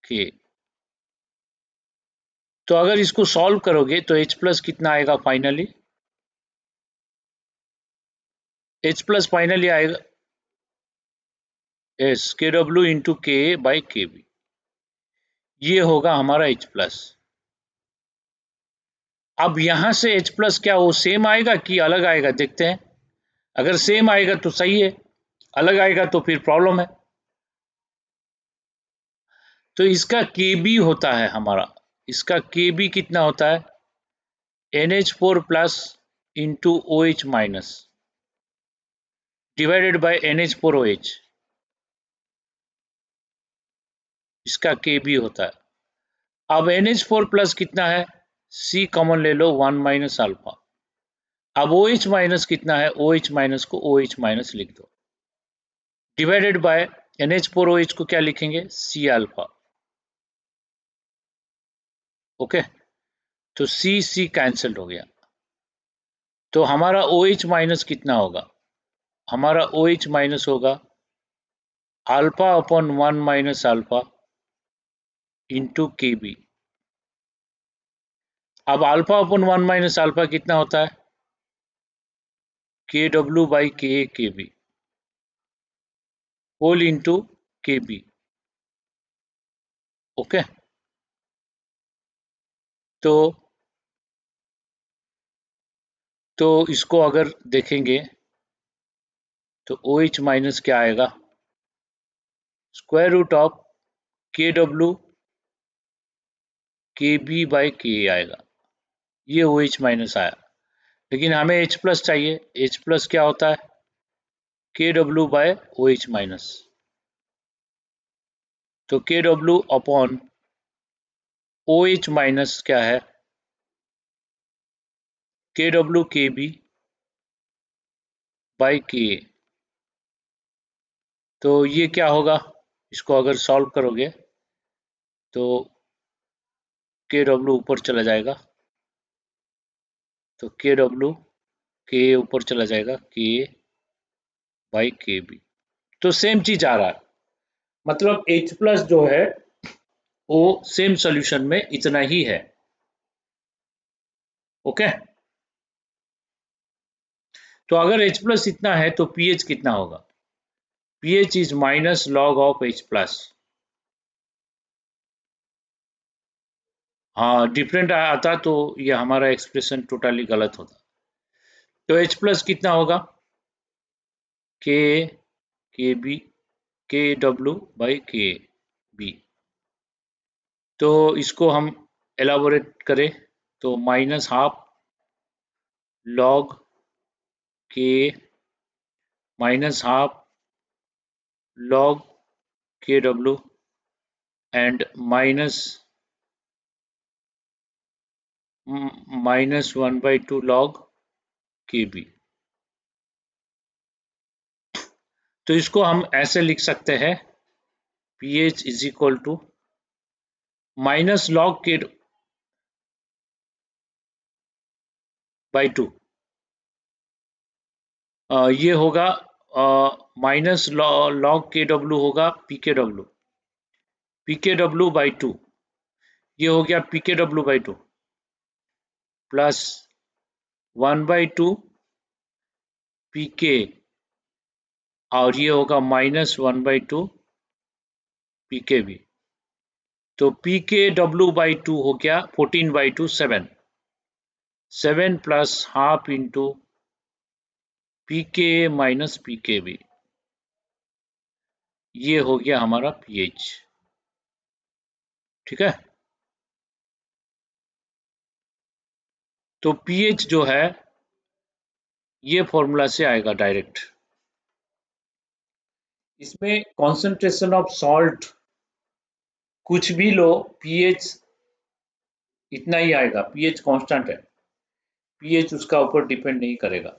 K। तो अगर इसको सॉल्व करोगे तो H प्लस कितना आएगा फाइनली? H प्लस फाइनली आएगा S KW into Ka by KB, ये होगा हमारा H प्लस। अब यहां से H प्लस क्या वो सेम आएगा कि अलग आएगा, देखते हैं। अगर सेम आएगा तो सही है, अलग आएगा तो फिर प्रॉब्लम है। तो इसका KB होता है हमारा, इसका KB कितना होता है? NH4 plus into OH minus divided by NH4OH, इसका KB होता है। अब NH4 प्लस कितना है? C कॉमन ले लो, 1 माइनस अल्फा। अब OH माइनस कितना है? OH माइनस को OH माइनस लिख दो, डिवाइडेड बाय NH4OH को क्या लिखेंगे? C alpha. ओके, तो C कैंसिल हो गया। तो हमारा OH माइनस कितना होगा? हमारा OH माइनस होगा alpha upon 1 minus alpha into KB। अब अल्फा अपॉन 1 माइनस अल्फा कितना होता है? KW by KB whole into KB। Okay, तो इसको अगर देखेंगे तो OH माइनस क्या आएगा? Square root of KW KB by Ka आएगा। ये OH माइनस आया, लेकिन हमें H प्लस चाहिए। H प्लस क्या होता है? KW by OH minus. तो KW अपॉन OH माइनस क्या है? KW KB by Ka। तो ये क्या होगा? इसको अगर सॉल्व करोगे तो KW ऊपर चला जाएगा, तो KW Ka ऊपर चला जाएगा, Ka बाई KB। तो सेम चीज आ रहा है, मतलब H प्लस जो है वो सेम सॉल्यूशन में इतना ही है। ओके, तो अगर H प्लस इतना है तो pH कितना होगा? pH is minus log of H plus. हाँ, डिफरेंट आता तो ये हमारा एक्सप्रेशन टोटली गलत होता। तो H प्लस कितना होगा? K KB KW by KB। तो इसको हम एलाबोरेट करें तो minus half log K minus half log KW and minus 1/2 log KB। तो इसको हम ऐसे लिख सकते हैं, pH is equal to minus log K by 2। ये होगा माइनस लॉग KW होगा PKW बाई 2। ये हो गया PKW बाई 2 प्लस 1/2 PK, और ये होगा माइनस 1/2 PKB। तो PKW बाई 2 हो गया 14/2 7 plus half into PK minus PKB। ये हो गया हमारा pH। ठीक है, तो pH जो है ये फॉर्मूला से आएगा डायरेक्ट। इसमें कॉन्सेंट्रेशन ऑफ सॉल्ट कुछ भी लो, pH इतना ही आएगा। pH कांस्टेंट है, pH उसका ऊपर डिपेंड नहीं करेगा।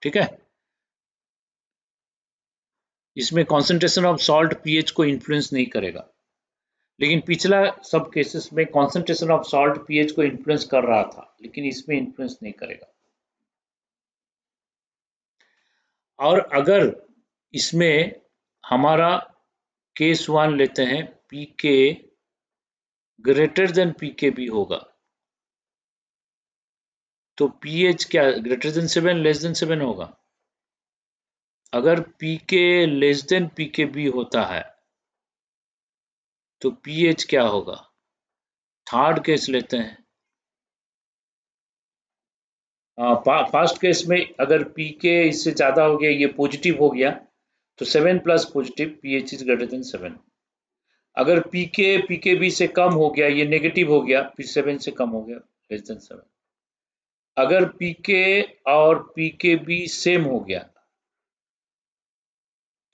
ठीक है, इसमें कॉन्सेंट्रेशन ऑफ सॉल्ट pH को इन्फ्लुएंस नहीं करेगा, लेकिन पिछला सब केसेस में कॉन्सेंट्रेशन ऑफ सॉल्ट pH को इन्फ्लुएंस कर रहा था, लेकिन इसमें इन्फ्लुएंस नहीं करेगा। और अगर इसमें हमारा केस 1 लेते हैं, PK ग्रेटर देन PKB होगा, तो pH क्या ग्रेटर देन 7 लेस देन 7 होगा। अगर PK लेस देन PKB होता है तो pH क्या होगा? थर्ड केस लेते हैं, फर्स्ट केस में अगर PK इससे ज्यादा हो गया, ये पॉजिटिव हो गया, तो 7 plus positive pH is greater than 7। अगर PK PKB से कम हो गया, ये नेगेटिव हो गया, फिर 7 से कम हो गया, लेस देन 7। अगर PK और PKB सेम हो गया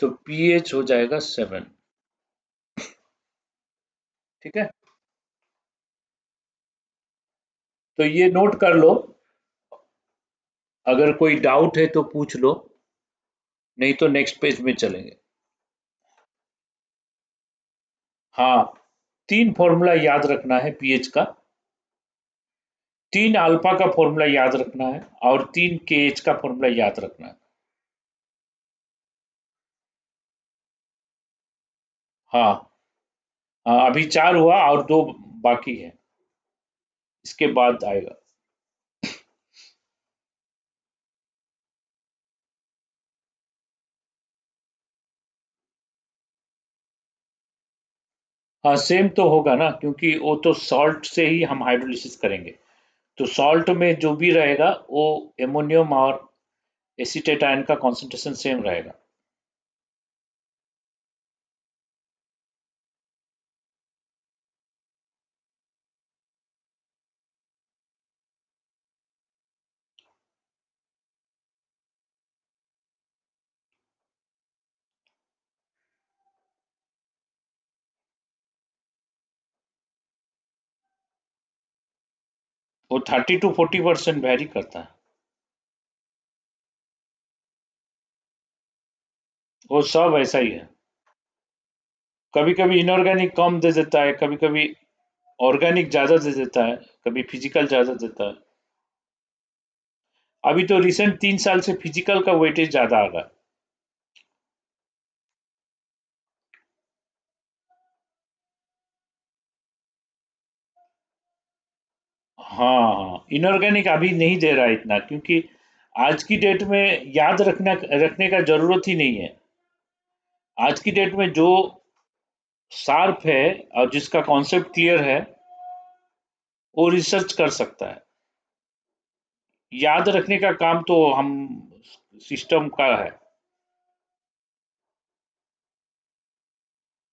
तो pH हो जाएगा 7। ठीक है, तो ये नोट कर लो, अगर कोई डाउट है तो पूछ लो, नहीं तो नेक्स्ट पेज में चलेंगे। हाँ, 3 फॉर्मूला याद रखना है pH का। 3 अल्फा का फॉर्मूला याद रखना है और 3 के एच का फॉर्मूला याद रखना है। हाँ, हाँ, अभी 4 हुआ और 2 बाकी है, इसके बाद आएगा। हाँ, सेम तो होगा ना, क्योंकि वो तो सॉल्ट से ही हम हाइड्रोलिसिस करेंगे। तो सॉल्ट में जो भी रहेगा वो एमोनियम और एसीटेट आयन का कॉन्सेंट्रेशन सेम रहेगा। वो 30 to 40% वेरी करता है। वो सब ऐसा ही है। कभी कभी इनऑर्गेनिक कम दे देता है, कभी कभी ऑर्गेनिक ज्यादा दे देता है, कभी फिजिकल ज्यादा देता है। अभी तो रिसेंट 3 साल से फिजिकल का वेटेज ज्यादा आ रहा है। हाँ, हाँ, इनऑर्गेनिक अभी नहीं दे रहा है इतना, क्योंकि आज की डेट में याद रखना रखने का जरूरत ही नहीं है। आज की डेट में जो शार्प है और जिसका कॉन्सेप्ट क्लियर है, वो रिसर्च कर सकता है। याद रखने का काम तो हम सिस्टम का है।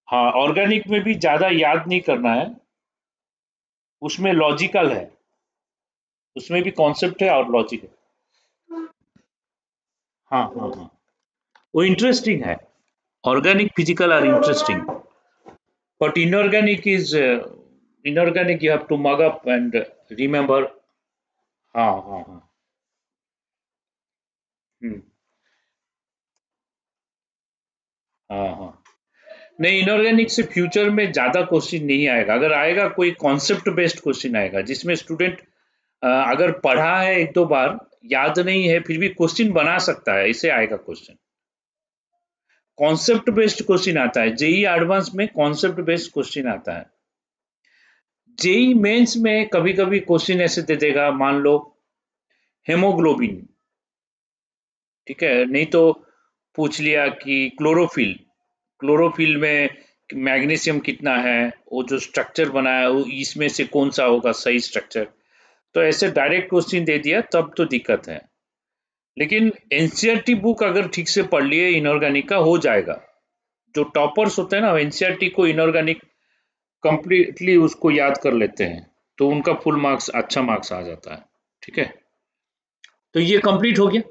हाँ, ऑर्गेनिक में भी ज्यादा याद नहीं करना है, उसमें लॉजिकल है, उसमें भी कॉन्सेप्ट है और लॉजिक है। हाँ, हाँ, हाँ, वो इंटरेस्टिंग है। Organic physical are interesting, but inorganic you have to mug up and remember. हाँ, हाँ, हाँ। हम्म, हाँ, हाँ। नहीं, इनऑर्गेनिक से फ्यूचर में ज्यादा क्वेश्चन नहीं आएगा। अगर आएगा कोई कॉन्सेप्ट बेस्ड क्वेश्चन आएगा, जिसमें स्टूडेंट अगर पढ़ा है एक दो बार, याद नहीं है, फिर भी क्वेश्चन बना सकता है, इसे आएगा क्वेश्चन। कॉन्सेप्ट बेस्ड क्वेश्चन आता है, जेई एडवांस में कॉन्सेप्ट बेस्ड क्वेश्चन आता है। जेई मेंस में कभी कभी क्वेश्चन ऐसे दे देगा, मान लो हेमोग्लोबिन, ठीक है, नहीं तो पूछ लिया कि क्लोरोफिल, क्लोरोफिल में मैग्नीशियम कितना है, वो जो स्ट्रक्चर बना है वो इसमें से कौन सा होगा सही स्ट्रक्चर। तो ऐसे डायरेक्ट क्वेश्चन दे दिया तब तो दिक्कत है। लेकिन एनसीईआरटी बुक अगर ठीक से पढ़ लिए इनऑर्गेनिक का, हो जाएगा। जो टॉपर्स होते हैं ना, एनसीईआरटी को इनऑर्गेनिक कंप्लीटली उसको याद कर लेते हैं, तो उनका फुल मार्क्स, अच्छा मार्क्स आ जाता है। ठीक है, तो ये कंप्लीट हो गया।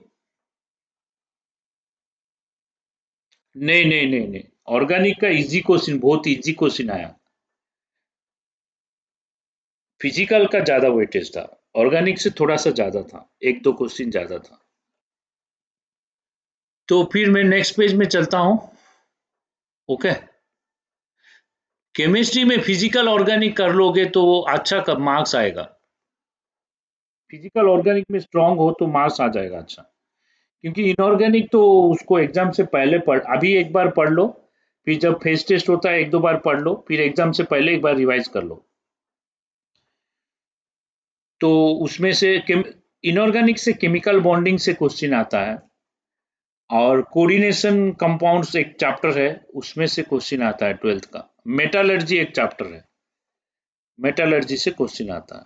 नहीं, नहीं, नहीं, नहीं, ऑर्गेनिक का इजी क्वेश्चन, बहुत इजी क्वेश्चन आया। फिजिकल का ज्यादा वेटेज था, ऑर्गेनिक से थोड़ा सा ज्यादा था, एक दो क्वेश्चन ज्यादा था। तो फिर मैं नेक्स्ट पेज में चलता हूँ। ओके। केमिस्ट्री में फिजिकल ऑर्गेनिक कर लोगे तो अच्छा मार्क्स आएगा। फिजिकल ऑर्गेनिक में स्ट्रांग हो तो मार्क्स आ जाएगा अच्छा। क्योंकि इनऑर्गेनिक तो उसको एग्जाम से पहले पढ़, अभी एक बार पढ़ लो, फिर जब फेस टेस्ट होता है एक दो बार पढ़ लो, फिर एग्जाम से पहले एक बार रिवाइज कर लो। तो उसमें से इनऑर्गेनिक से केमिकल बॉन्डिंग से क्वेश्चन आता है, और कोऑर्डिनेशन कंपाउंड्स एक चैप्टर है, उसमें से क्वेश्चन आता है 12th का। मेटालर्जी एक चैप्टर है, मेटालर्जी से क्वेश्चन आता है,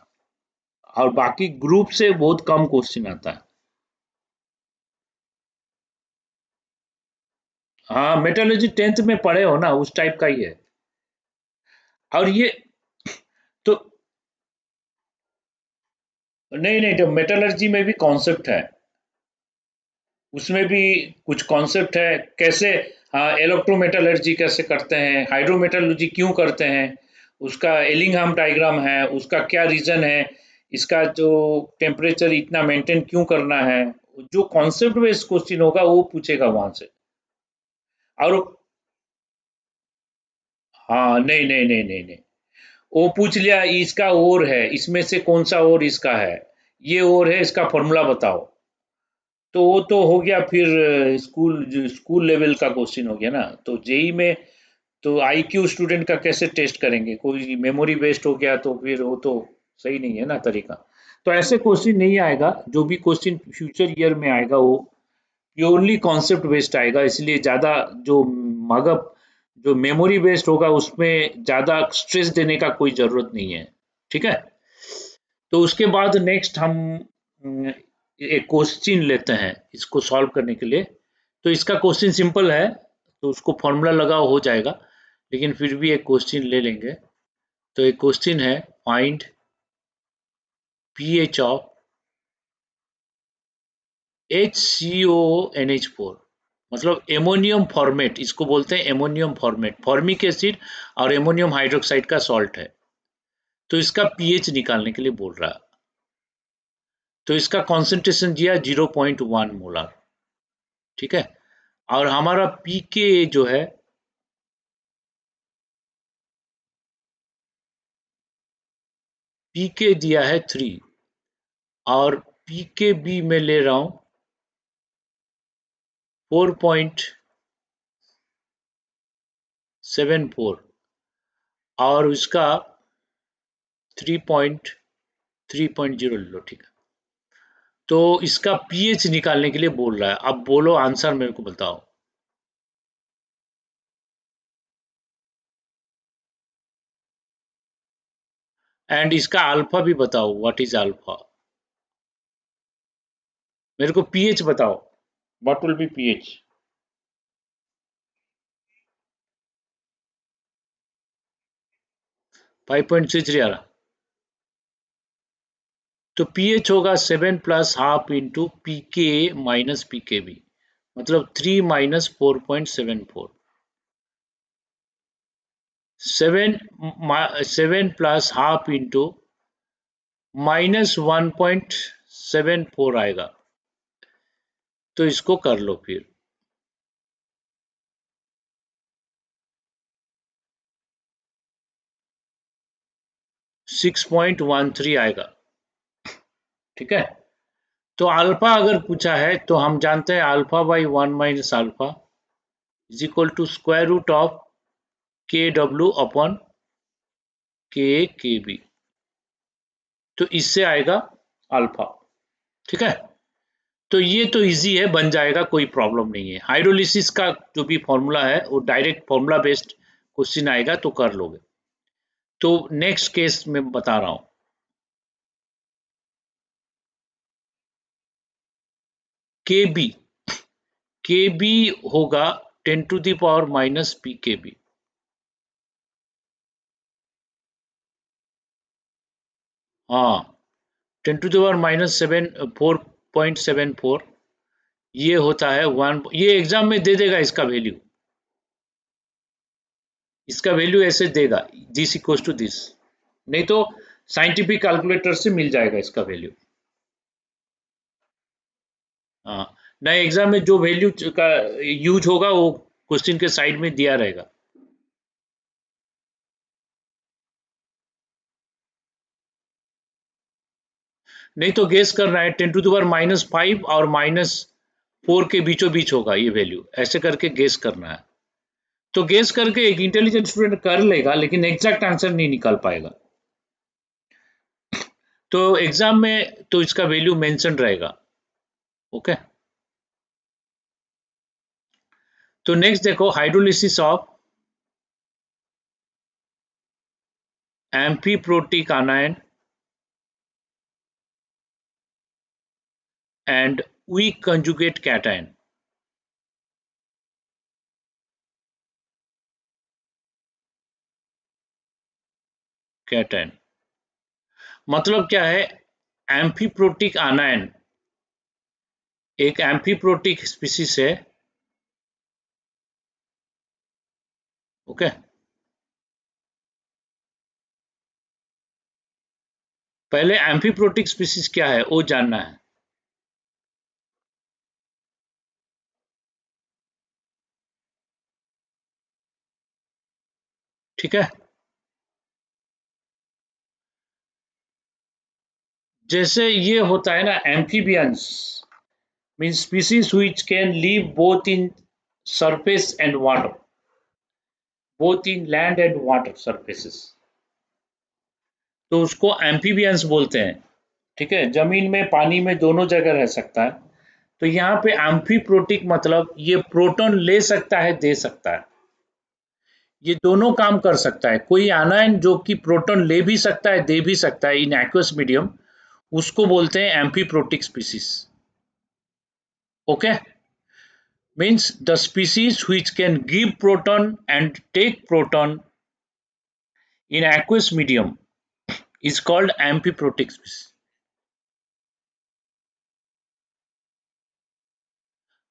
और बाकी ग्रुप से बहुत कम क्वेश्चन आता है। हाँ, मेटालर्जी 10th में पढ़े हो ना, उस टाइप का ही है। और ये तो नहीं, नहीं, तो मेटालर्जी में भी कॉन्सेप्ट है, उसमें भी कुछ कॉन्सेप्ट है कैसे। हाँ, इलेक्ट्रोमेटलर्जी कैसे करते हैं, हाइड्रोमेटलर्जी क्यों करते हैं, उसका एलिंगहाम डायग्राम है, उसका क्या रीजन है, इसका जो टेम्परेचर इतना मेंटेन क्यों करना है। जो कॉन्सेप्ट बेस्ड क्वेश्चन होगा वो पूछेगा वहां से। और हाँ, नहीं, नहीं, नहीं, नहीं, नहीं, वो पूछ लिया इसका और है, इसमें से कौन सा और इसका है, ये और है, इसका फॉर्मूला बताओ। तो वो तो हो गया फिर स्कूल लेवल का क्वेश्चन हो गया ना। तो जेई में तो आईक्यू स्टूडेंट का कैसे टेस्ट करेंगे, कोई मेमोरी बेस्ड हो गया तो फिर वो तो सही नहीं है ना तरीका। तो ऐसे क्वेश्चन नहीं आएगा, जो भी क्वेश्चन फ्यूचर ईयर में आएगा वो प्योरली कॉन्सेप्ट बेस्ड आएगा, इसलिए ज़्यादा जो मगप जो मेमोरी बेस्ड होगा उसमें ज़्यादा स्ट्रेस देने का कोई ज़रूरत नहीं है। ठीक है। तो उसके बाद नेक्स्ट हम एक क्वेश्चन लेते हैं इसको सॉल्व करने के लिए। तो इसका क्वेश्चन सिंपल है, तो उसको फॉर्मूला लगाओ हो जाएगा, लेकिन फिर भी एक क्वेश्चन ले लेंगे। तो एक क्वेश्चन है, फाइंड पीएच ऑफ HCONH4, मतलब एमोनियम फॉर्मेट, इसको बोलते हैं एमोनियम फॉर्मेट, फॉर्मिक एसिड और एमोनियम हाइड्रोक्साइड का सॉल्ट है। तो इसका पीएच निकालने के लिए बोल रहा है। तो इसका कॉन्सेंट्रेशन दिया 0.1 मोलर। ठीक है। और हमारा पीके जो है पीके दिया है 3, और पीके बी में ले रहा हूं 4.74, और उसका 3.0 ले लो। ठीक है। तो इसका पीएच निकालने के लिए बोल रहा है। अब बोलो आंसर मेरे को बताओ। एंड इसका अल्फा भी बताओ, व्हाट इज अल्फा। मेरे को पीएच बताओ, व्हाट विल बी पीएच। 5.33 आ रहा। तो पीएच होगा 7 प्लस हाफ इंटू पीके माइनस पीके बी, मतलब 3 माइनस 4.74। 7 प्लस हाफ इंटू -1.74 आएगा। तो इसको कर लो फिर। 6.13 आएगा। ठीक है। तो अल्फा अगर पूछा है तो हम जानते हैं alpha by 1 minus alpha is equal to square root of K W upon K B. तो इससे आएगा अल्फा। ठीक है। तो ये तो इजी है, बन जाएगा, कोई प्रॉब्लम नहीं है। हाइड्रोलिसिस का जो भी फॉर्मूला है वो डायरेक्ट फॉर्मूला बेस्ड क्वेश्चन आएगा तो कर लोगे। तो नेक्स्ट केस में बता रहा हूं। के बी, के बी होगा 10⁻⁻ पी के बी। हाँ, 10⁻⁻4.74 ये होता है 1। ये एग्जाम में दे देगा इसका वैल्यू, इसका वैल्यू ऐसे देगा, दिस इक्वल्स टू दिस। नहीं तो साइंटिफिक कैलकुलेटर से मिल जाएगा इसका वैल्यू। हाँ, नए एग्जाम में जो वैल्यू का यूज होगा वो क्वेश्चन के साइड में दिया रहेगा। नहीं तो गेस करना है, 10⁻⁻5 और -4 के बीचों बीच होगा ये वैल्यू, ऐसे करके गेस करना है। तो गेस करके एक इंटेलिजेंट स्टूडेंट कर लेगा, लेकिन एग्जैक्ट आंसर नहीं निकाल पाएगा। तो एग्जाम में तो इसका वैल्यू मेंशन रहेगा। ओके। तो नेक्स्ट देखो, hydrolysis of amphiprotic anion and weak conjugate cation. Cation मतलब क्या है? एम्फीप्रोटिक आनायन एक एम्फीप्रोटिक स्पीसीज है। ओके। पहले एम्फीप्रोटिक स्पीसीज क्या है वो जानना है। ठीक है। जैसे ये होता है ना amphibians means species which can live both in surface and water, both in land and water surfaces, तो उसको एम्फीबियंस बोलते हैं। ठीक है, जमीन में पानी में दोनों जगह रह सकता है। तो यहाँ पे एम्फीप्रोटिक मतलब ये प्रोटॉन ले सकता है दे सकता है, ये दोनों काम कर सकता है। कोई आनायन जो कि प्रोटॉन ले भी सकता है दे भी सकता है इन एक्वस मीडियम, उसको बोलते हैं amphiprotic species. Okay, means the species which can give proton and take proton in aqueous medium is called amphiprotic species.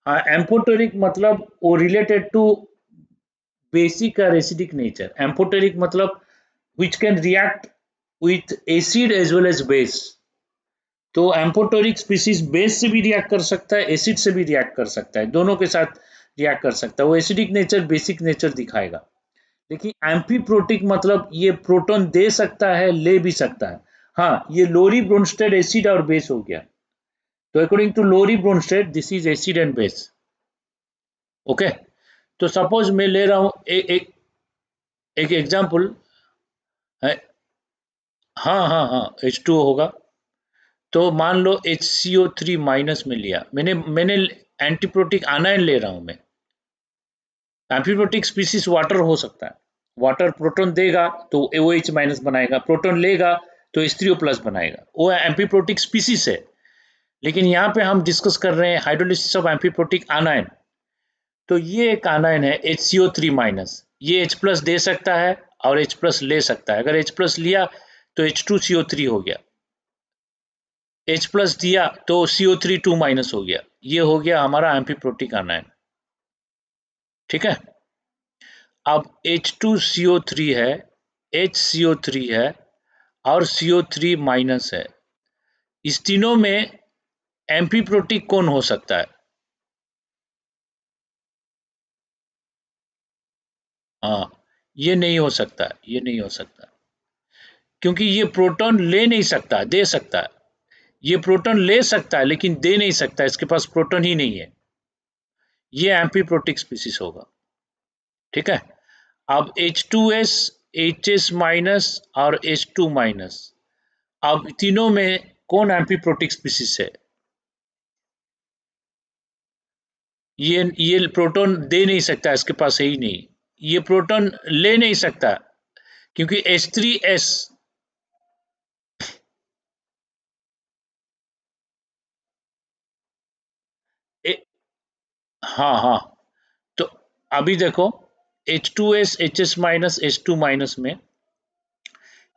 Amphoteric मतलब वो रिलेटेड टू बेसिक और एसिडिक नेचर। एम्फोटेरिक मतलब which can react with acid as well as base। तो amphoteric species base से भी react कर सकता है, एसिड से भी रिएक्ट कर सकता है, दोनों के साथ रिएक्ट कर सकता है। वो एसिडिक नेचर बेसिक नेचर दिखाएगा। देखिए एम्फीप्रोटिक मतलब ये प्रोटॉन दे सकता है ले भी सकता है। हाँ, ये लोरी ब्रोनस्टेड एसिड और बेस हो गया। तो according to Lowry Bronsted this is acid and base. Okay, तो सपोज मैं ले रहा हूं एक एग्जांपल है। हाँ हाँ हाँ, H2O होगा। तो मान लो HCO3 माइनस में लिया मैंने मैंने एंटीप्रोटिक आनायन ले रहा हूं मैं। एम्फीप्रोटिक स्पीसीज वाटर हो सकता है, वाटर प्रोटॉन देगा तो OH माइनस बनाएगा, प्रोटॉन लेगा तो H3O प्लस बनाएगा, वो एम्फीप्रोटिक स्पीसीज है। लेकिन यहाँ पे हम डिस्कस कर रहे हैं हाइड्रोलिसिस ऑफ एम्फीप्रोटिक आनायन। तो ये एक आनायन है HCO3 माइनस, ये H प्लस दे सकता है और H प्लस ले सकता है। अगर H प्लस लिया तो H2CO3 हो गया, H प्लस दिया तो CO3 2 माइनस हो गया। ये हो गया हमारा एम्फीप्रोटिक आनायन। ठीक है, अब H2CO3 है, HCO3 है और CO3 माइनस है। इस तीनों में एम्फीप्रोटिक कौन हो सकता है? हाँ, ये नहीं हो सकता, ये नहीं हो सकता, क्योंकि ये प्रोटॉन ले नहीं सकता दे सकता है। ये प्रोटॉन ले सकता है लेकिन दे नहीं सकता, इसके पास प्रोटॉन ही नहीं है। ये एम्फीप्रोटिक स्पीसीज होगा। ठीक है, अब H2S, HS माइनस और H2 माइनस, अब तीनों में कौन एम्फीप्रोटिक स्पीसीज है? ये प्रोटॉन दे नहीं सकता, इसके पास है ही नहीं। ये प्रोटॉन ले नहीं सकता क्योंकि H3S, हाँ हाँ, तो अभी देखो H2S, HS minus, H2 minus में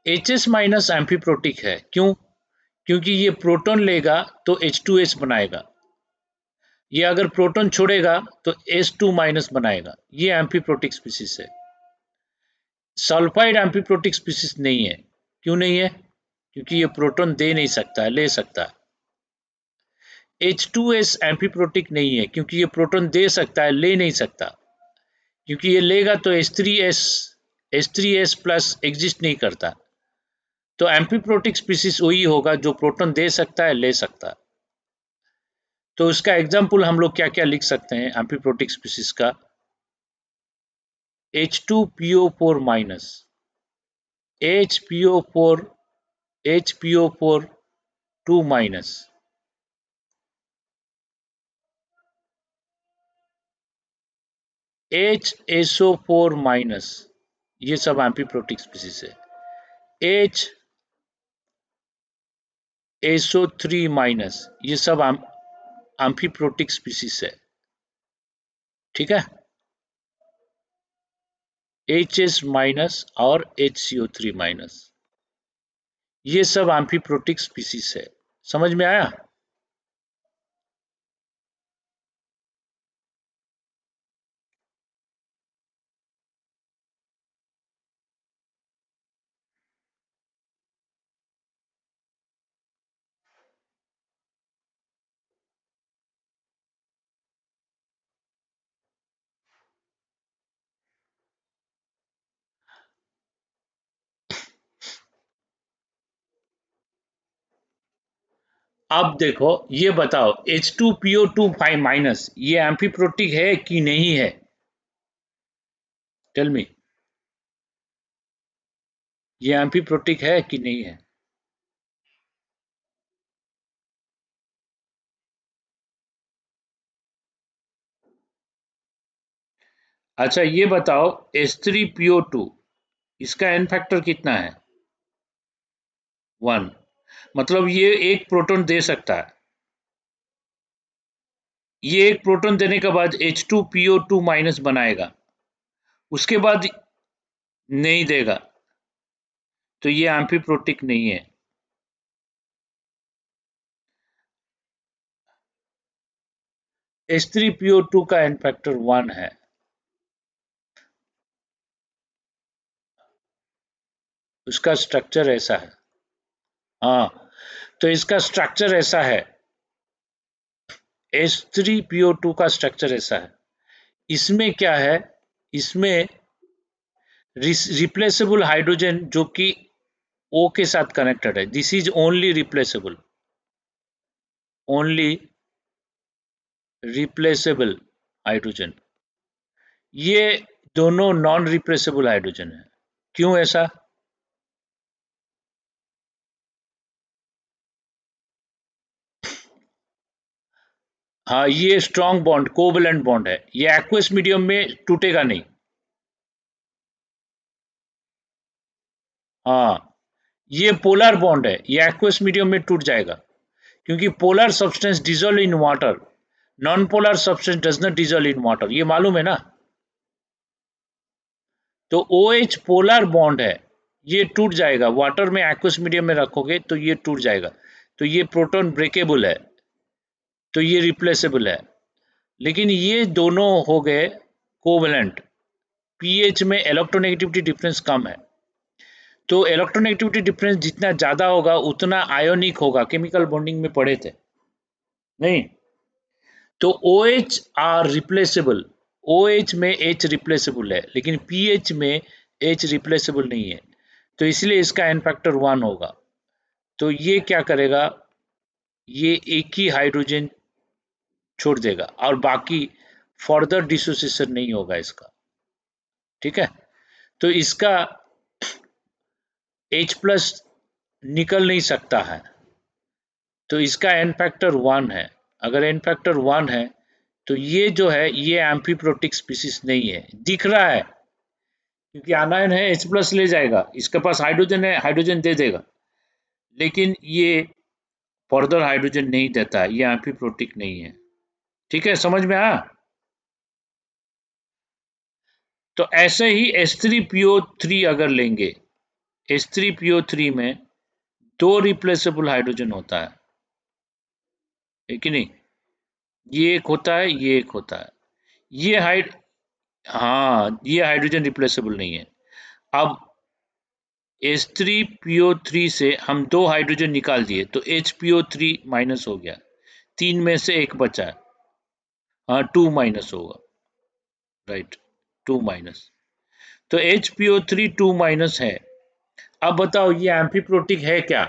HS माइनस एम्फीप्रोटिक है। क्यों? क्योंकि ये प्रोटॉन लेगा तो H2S बनाएगा, ये अगर प्रोटॉन छोड़ेगा तो H2 माइनस बनाएगा। ये एम्फीप्रोटिक स्पीसीज है। सल्फाइड एम्फीप्रोटिक स्पीसीज नहीं है। क्यों नहीं है? क्योंकि ये प्रोटॉन दे नहीं सकता है, ले सकता है। H2S एम्फीप्रोटिक नहीं है क्योंकि ये प्रोटॉन दे सकता है ले नहीं सकता, क्योंकि ये लेगा तो H3S प्लस एग्जिस्ट नहीं करता। तो एम्फीप्रोटिक स्पीसीज वही होगा जो प्रोटॉन दे सकता है ले सकता है। तो इसका एग्जाम्पल हम लोग क्या क्या लिख सकते हैं एम्फीप्रोटिक स्पीसीज का? H2PO4 minus, HPO4, HPO4 2 minus, HSO4 minus, ये सब एम्फीप्रोटिक स्पीसीज है। HSO3 माइनस, ये सब एम्फीप्रोटिक स्पीसीज है। ठीक है, HS माइनस और HCO3 माइनस, ये सब एम्फीप्रोटिक स्पीसीज है। समझ में आया? अब देखो ये बताओ H2PO2 माइनस ये एम्फीप्रोटिक है कि नहीं है? टेल मी, ये एम्फीप्रोटिक है कि नहीं है? अच्छा ये बताओ H3PO2 इसका एन फैक्टर कितना है? 1। मतलब ये एक प्रोटॉन दे सकता है। ये एक प्रोटॉन देने के बाद H2PO2 माइनस बनाएगा, उसके बाद नहीं देगा, तो ये एम्फीप्रोटिक नहीं है। H3PO2 का एन फैक्टर 1 है। उसका स्ट्रक्चर ऐसा है। हाँ, तो इसका स्ट्रक्चर ऐसा है। H3PO2 का स्ट्रक्चर ऐसा है। इसमें क्या है? इसमें रिप्लेसेबल हाइड्रोजन जो कि O के साथ कनेक्टेड है। This is only replaceable, only replaceable hydrogen. ये दोनों नॉन रिप्लेसेबल हाइड्रोजन है। क्यों ऐसा? हाँ, ये स्ट्रॉन्ग बॉन्ड कोवैलेंट बॉन्ड है। ये एक्वस मीडियम में टूटेगा नहीं। हाँ, ये पोलर बॉन्ड है, ये एक्वस मीडियम में टूट जाएगा क्योंकि polar substance dissolve in water, non polar substance does not dissolve in water, ये मालूम है ना? तो OH पोलर बॉन्ड है, ये टूट जाएगा। वाटर में एक्वस मीडियम में रखोगे तो ये टूट जाएगा, तो ये प्रोटॉन ब्रेकेबल है, तो ये रिप्लेसेबल है। लेकिन ये दोनों हो गए कोवैलेंट। पीएच में इलेक्ट्रोनेगेटिविटी डिफरेंस कम है, तो इलेक्ट्रोनेगेटिविटी डिफरेंस जितना ज्यादा होगा उतना आयोनिक होगा। केमिकल बॉन्डिंग में पढ़े थे नहीं? तो OH आर रिप्लेसेबल। OH में H रिप्लेसेबल है, लेकिन पीएच में H रिप्लेसेबल नहीं है, तो इसलिए इसका एन फैक्टर 1 होगा। तो ये क्या करेगा? ये एक ही हाइड्रोजन छोड़ देगा और बाकी फर्दर डिसोसिएशन नहीं होगा इसका। ठीक है, तो इसका H प्लस निकल नहीं सकता है, तो इसका एन फैक्टर 1 है। अगर एन फैक्टर 1 है तो ये जो है ये एम्फीप्रोटिक स्पीसीज नहीं है। दिख रहा है क्योंकि आनायन है, H प्लस ले जाएगा, इसके पास हाइड्रोजन है, हाइड्रोजन दे देगा, लेकिन ये फर्दर हाइड्रोजन नहीं देता है, ये एम्फीप्रोटिक नहीं है। ठीक है, समझ में आया? तो ऐसे ही H3PO3 अगर लेंगे, H3PO3 में 2 रिप्लेसेबल हाइड्रोजन होता है कि नहीं? ये एक होता है, ये एक होता है। ये हाइड हाँ, ये हाइड्रोजन रिप्लेसेबल नहीं है। अब H3PO3 से हम 2 हाइड्रोजन निकाल दिए तो HPO3 माइनस हो गया, 3 में से एक बचा है। हाँ, 2 माइनस होगा, राइट, 2 माइनस। तो HPO3 2 माइनस है। अब बताओ ये एम्फीप्रोटिक है क्या?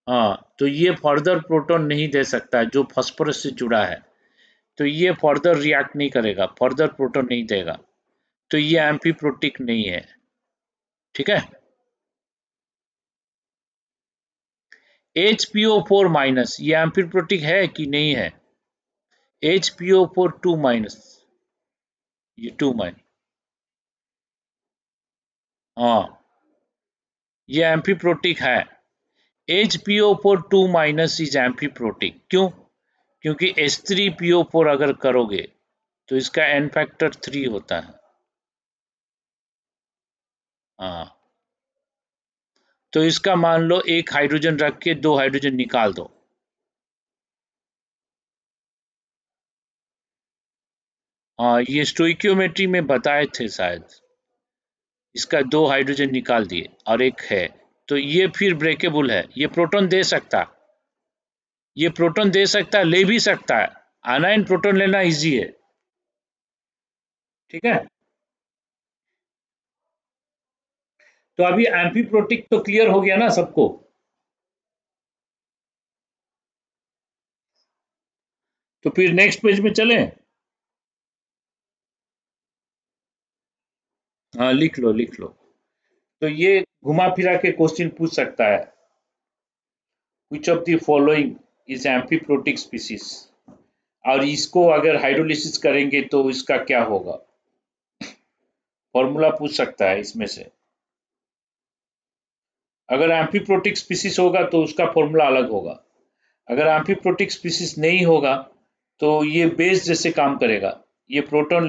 हाँ, तो ये फर्दर प्रोटॉन नहीं दे सकता है जो फास्फोरस से जुड़ा है, तो ये फर्दर रिएक्ट नहीं करेगा, फर्दर प्रोटॉन नहीं देगा, तो ये एम्फीप्रोटिक नहीं है। ठीक है, HPO4 माइनस ये एम्फीप्रोटिक है कि नहीं है? HPO4 2 माइनस, ये 2 माइनस, हाँ, ये एम्फीप्रोटिक है। HPO4 2 minus is amphiprotic. क्यों? क्योंकि H3PO4 अगर करोगे तो इसका एन फैक्टर 3 होता है। हाँ, तो इसका मान लो एक हाइड्रोजन रख के 2 हाइड्रोजन निकाल दो। हाँ, ये स्टोइकियोमेट्री में बताए थे शायद। इसका 2 हाइड्रोजन निकाल दिए और एक है, तो ये फिर ब्रेकेबल है, ये प्रोटॉन दे सकता है, ये प्रोटॉन दे सकता है, ले भी सकता है। आनाइन प्रोटॉन लेना इजी है। ठीक है, तो अभी एम्फीप्रोटिक तो क्लियर हो गया ना सबको। तो फिर नेक्स्ट पेज में चलें। हाँ लिख लो लिख लो। तो ये घुमा फिरा के क्वेश्चन पूछ सकता है, which of the following is amphiprotic species, और इसको अगर हाइड्रोलिसिस करेंगे तो इसका क्या होगा, फॉर्मूला पूछ सकता है इसमें से। अगर एम्फीप्रोटिक स्पीसीज होगा तो उसका फॉर्मूला अलग होगा, अगर एम्फीप्रोटिक स्पीसीज नहीं होगा तो ये बेस जैसे काम करेगा, ये प्रोटॉन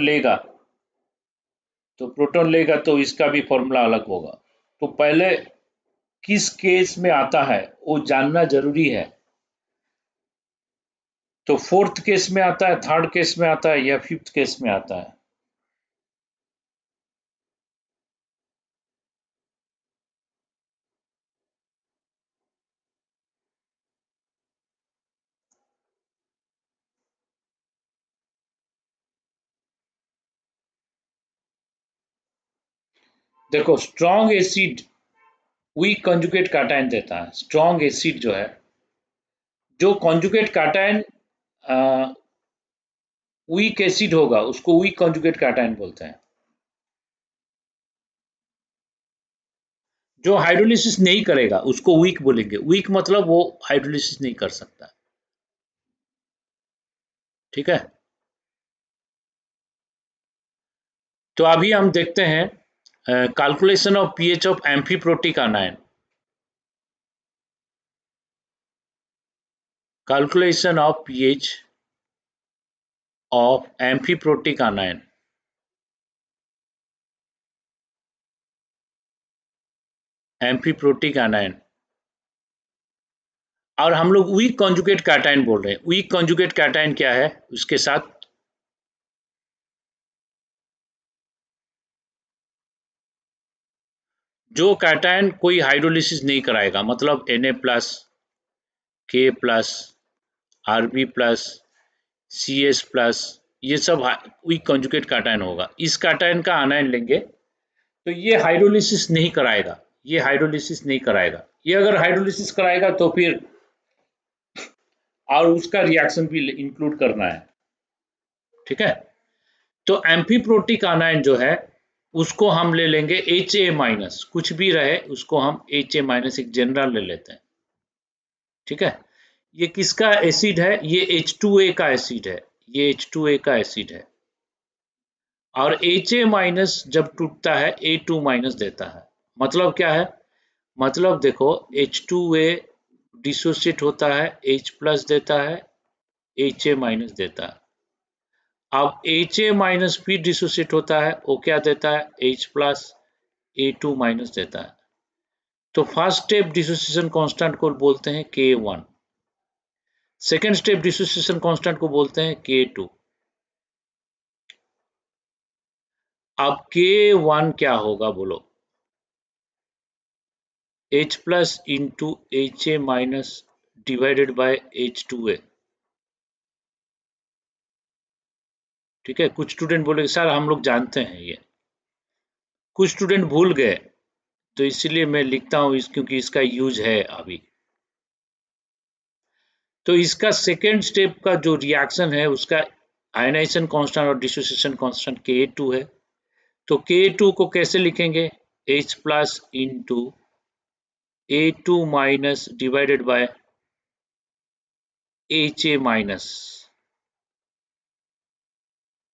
लेगा तो इसका भी फॉर्मूला अलग होगा। तो पहले किस केस में आता है वो जानना जरूरी है। तो फोर्थ केस में आता है, थर्ड केस में आता है, या फिफ्थ केस में आता है। देखो strong acid weak conjugate cation देता है। स्ट्रॉन्ग एसिड जो है, जो कॉन्जुगेट कैटायन वीक एसिड होगा उसको वीक कॉन्जुगेट कैटायन बोलते हैं। जो हाइड्रोलिसिस नहीं करेगा उसको वीक बोलेंगे। वीक मतलब वो हाइड्रोलिसिस नहीं कर सकता। ठीक है। तो अभी हम देखते हैं calculation of pH of amphiprotic anion. Calculation of pH of amphiprotic anion. Amphiprotic anion, और हम लोग वीक कॉन्जुगेट कैटायन बोल रहे हैं। वीक कॉन्जुगेट कैटायन क्या है उसके साथ, जो कैटायन कोई हाइड्रोलिसिस नहीं कराएगा, मतलब Na plus, K plus, Rb plus, C S plus, ये सब वीक कॉन्जुगेट कैटायन होगा। इस कैटायन का आनायन लेंगे तो ये हाइड्रोलिसिस नहीं कराएगा, ये हाइड्रोलिसिस नहीं कराएगा। ये अगर हाइड्रोलिसिस कराएगा तो फिर और उसका रिएक्शन भी इंक्लूड करना है। ठीक है। तो एम्फीप्रोटिक आनायन जो है उसको हम ले लेंगे एच ए माइनस, कुछ भी रहे उसको हम एच ए माइनस एक जनरल ले लेते हैं। ठीक है। ये किसका एसिड है, ये H2A का एसिड है, ये H2A का एसिड है। और एच ए माइनस जब टूटता है A2 माइनस देता है। मतलब क्या है, मतलब देखो H2A डिसोसिएट होता है, H प्लस देता है, एच ए माइनस देता है। अब एच ए माइनस फिर डिसोसिएट होता है, वो क्या देता है, H प्लस A2 माइनस देता है। तो फर्स्ट स्टेप डिसोसिएशन कांस्टेंट को बोलते हैं K1, second step dissociation constant को बोलते हैं K2। अब K1 क्या होगा बोलो, H plus into H A minus divided bye H2A। ठीक है। कुछ स्टूडेंट बोले सर हम लोग जानते हैं ये, कुछ स्टूडेंट भूल गए, तो इसीलिए मैं लिखता हूँ क्योंकि इसका यूज है अभी। तो इसका सेकेंड स्टेप का जो रिएक्शन है उसका आयनाइजेशन कांस्टेंट और डिसोसिएशन कांस्टेंट K2 है। तो K2 को कैसे लिखेंगे, H plus into A2 minus divided bye HA minus.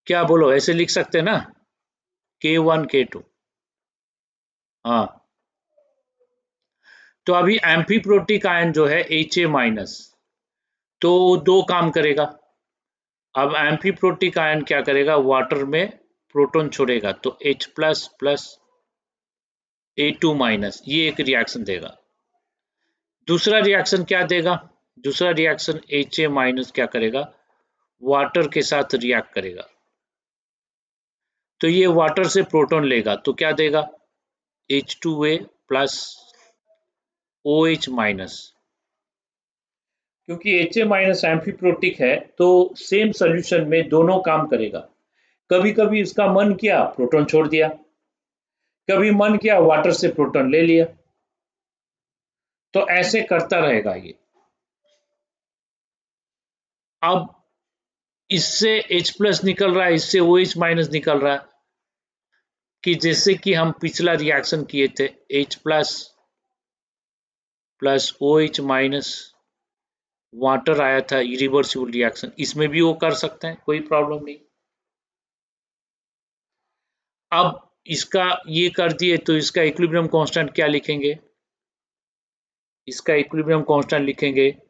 क्या बोलो, ऐसे लिख सकते हैं ना, K1 K2। हाँ। तो अभी एम्फीप्रोटिक आयन जो है HA माइनस, तो दो काम करेगा। अब एम्फीप्रोटिक आयन क्या करेगा, वाटर में प्रोटॉन छोड़ेगा, तो H plus plus A2 minus, ये एक रिएक्शन देगा। दूसरा रिएक्शन क्या देगा, दूसरा रिएक्शन HA माइनस क्या करेगा, वाटर के साथ रिएक्ट करेगा। तो ये वाटर से प्रोटॉन लेगा तो क्या देगा, H2A प्लस OH माइनस। क्योंकि HA माइनस एम्फीप्रोटिक है तो सेम सोल्यूशन में दोनों काम करेगा। कभी कभी इसका मन किया प्रोटॉन छोड़ दिया, कभी मन किया वाटर से प्रोटॉन ले लिया। तो ऐसे करता रहेगा ये। अब इससे H+ निकल रहा है, इससे OH- निकल रहा है, कि जैसे कि हम पिछला रिएक्शन किए थे H+ प्लस OH- वाटर आया था, इरिवर्सिबल रिएक्शन, इसमें भी वो कर सकते हैं, कोई प्रॉब्लम नहीं। अब इसका ये कर दिए तो इसका इक्विलिब्रियम कांस्टेंट क्या लिखेंगे? इसका इक्विलिब्रियम कांस्टेंट लिखेंगे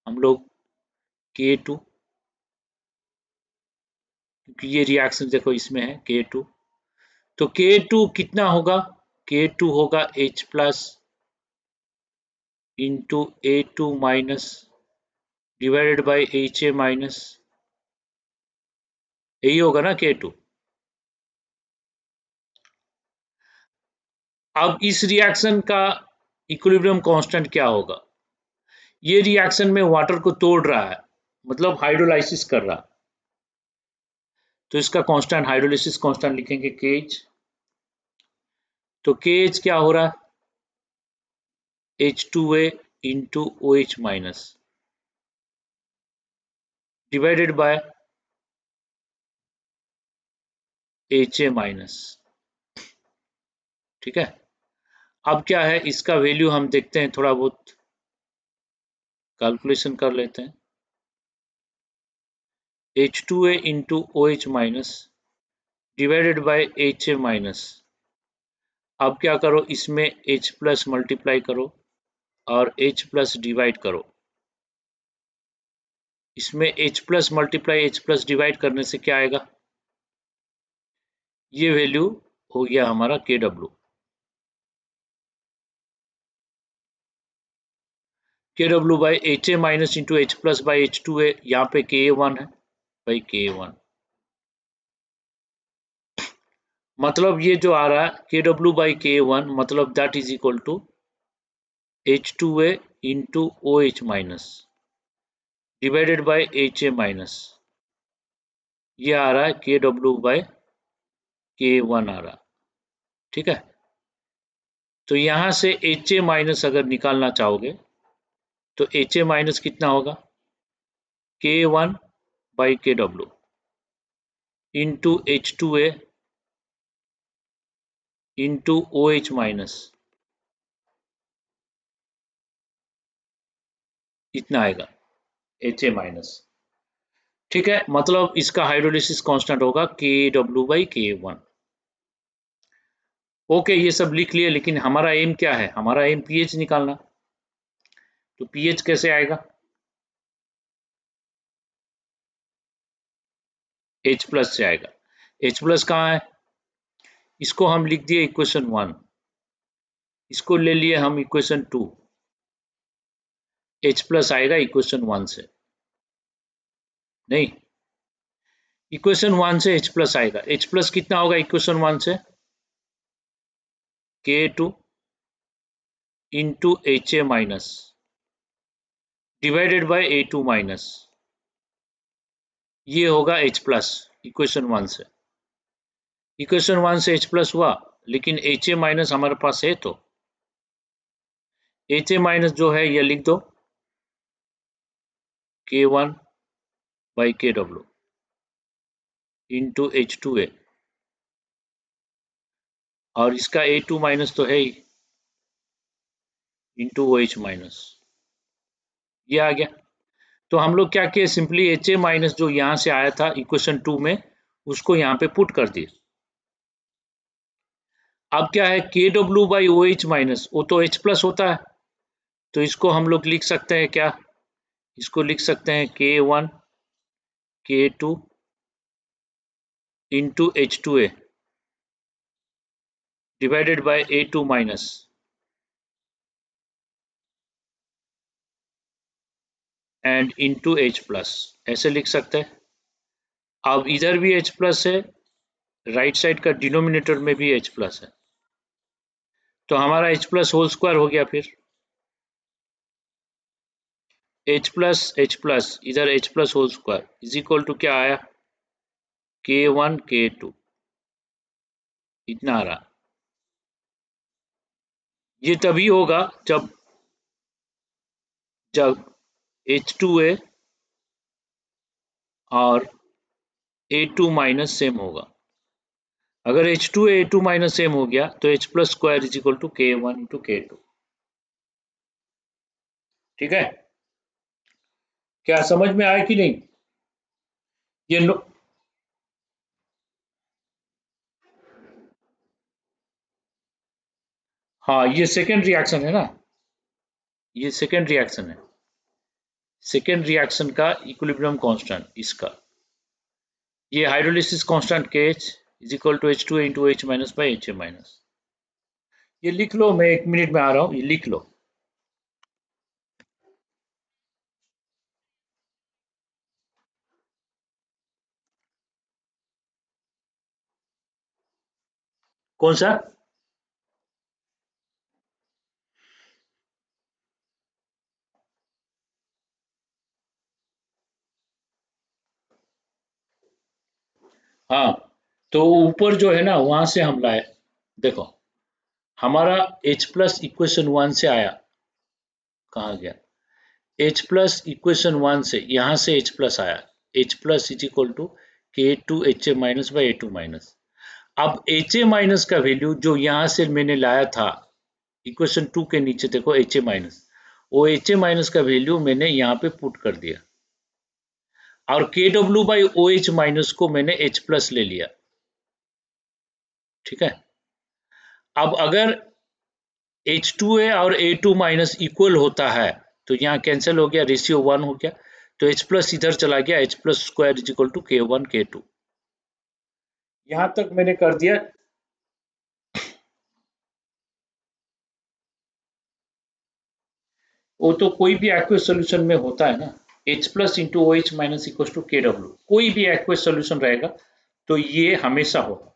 हम लोग K2, क्योंकि ये रिएक्शन देखो इसमें है K2। तो K2 कितना होगा? K2 होगा H+ into A2 minus divided by HA-, यही होगा ना K2। अब इस रिएक्शन का इक्विलिब्रियम कांस्टेंट क्या होगा? ये रिएक्शन में वाटर को तोड़ रहा है, मतलब हाइड्रोलाइसिस कर रहा है, तो इसका कांस्टेंट हाइड्रोलाइसिस कांस्टेंट लिखेंगे KH। तो KH क्या हो रहा है? H2A into OH- divided by HA-। ठीक है। अब क्या है, इसका वैल्यू हम देखते हैं, थोड़ा बहुत कैलकुलेशन कर लेते हैं। H2A into OH- divided by HA-। अब क्या करो, इसमें H+ मल्टीप्लाई करो और H+ डिवाइड करो। इसमें H+ मल्टीप्लाई H+ डिवाइड करने से क्या आएगा? ये वैल्यू हो गया हमारा KW। KW by HA- into H+ by H2A, यहाँ पे KA1 है बाई KA1। मतलब ये जो आ रहा है KW बाई KA1, मतलब that is equal to H2A into OH- divided by HA-। ये आ रहा है KW बाई KA1 आ रहा। ठीक है। तो यहाँ से HA- अगर निकालना चाहोगे तो HA- कितना होगा? K1 by KW into H2A into OH-, इतना आएगा HA-। ठीक है, मतलब इसका हाइड्रोलिसिस कांस्टेंट होगा KW बाई K1। ओके, ये सब लिख लिए, लेकिन हमारा एम क्या है? हमारा एम पीएच निकालना। तो पीएच कैसे आएगा? H+ से आएगा। H+ कहाँ है? इसको हम लिख दिए इक्वेशन 1, इसको ले लिए हम इक्वेशन 2। H+ आएगा इक्वेशन 1 से, नहीं, इक्वेशन 1 से H+ आएगा। H+ कितना होगा इक्वेशन 1 से? K2 into HA- divided by A2-। ये होगा H+ इक्वेशन 1 से। इक्वेशन 1 से H+ हुआ, लेकिन HA- हमारे पास है, तो HA- जो है ये लिख दो K1 by KW into H2A, और इसका A2- तो है ही, इंटू OH-। ये आ गया। तो हम लोग क्या किए, सिंपली HA- जो यहाँ से आया था इक्वेशन 2 में, उसको यहाँ पे पुट कर दिए। अब क्या है, KW बाई OH-, वो तो H+ होता है, तो इसको हम लोग लिख सकते हैं क्या? इसको लिख सकते हैं K1 K2 into H2A divided by A2-। And into H+, ऐसे लिख सकते हैं। अब इधर भी H+ है, राइट साइड का डिनोमिनेटर में भी H+ है, तो हमारा H+ होल स्क्वायर हो गया। फिर H+, इधर H+ whole square, is equal to क्या आया? K1 K2। इतना आ रहा। ये तभी होगा जब जब H2A और A2 माइनस सेम होगा। अगर H2A A2 माइनस सेम हो गया तो H plus square is equal to K1 into K2। ठीक है, क्या समझ में आया कि नहीं? ये हाँ, ये सेकेंड रिएक्शन है ना, ये सेकेंड रिएक्शन है। सेकेंड रिएक्शन का इक्विलिब्रियम कांस्टेंट इसका, ये hydrolysis constant K H is equal to H2A into H minus by HA minus. ये लिख लो, मैं 1 मिनट में आ रहा हूँ, ये लिख लो। कौन सा? हाँ, तो ऊपर जो है ना वहां से हम लाए। देखो, हमारा H प्लस इक्वेशन 1 से आया, कहा गया? H प्लस इक्वेशन 1 से, यहां से H प्लस आया। H plus is equal to K2 HA minus by A2 minus. अब HA माइनस का वैल्यू जो यहां से मैंने लाया था इक्वेशन 2 के नीचे, देखो HA माइनस, वो HA माइनस का वैल्यू मैंने यहाँ पे पुट कर दिया, और KW बाई OH माइनस को मैंने H प्लस ले लिया। ठीक है, अब अगर H2A और A2 माइनस इक्वल होता है तो यहाँ कैंसिल हो गया, रेशियो 1 हो गया, तो H प्लस इधर चला गया, H plus square is equal to K1 K2। यहां तक मैंने कर दिया। वो तो कोई भी एक्वस सॉल्यूशन में होता है ना, H plus into O H minus equal to KW, कोई भी एक्वस सॉल्यूशन रहेगा तो ये हमेशा होगा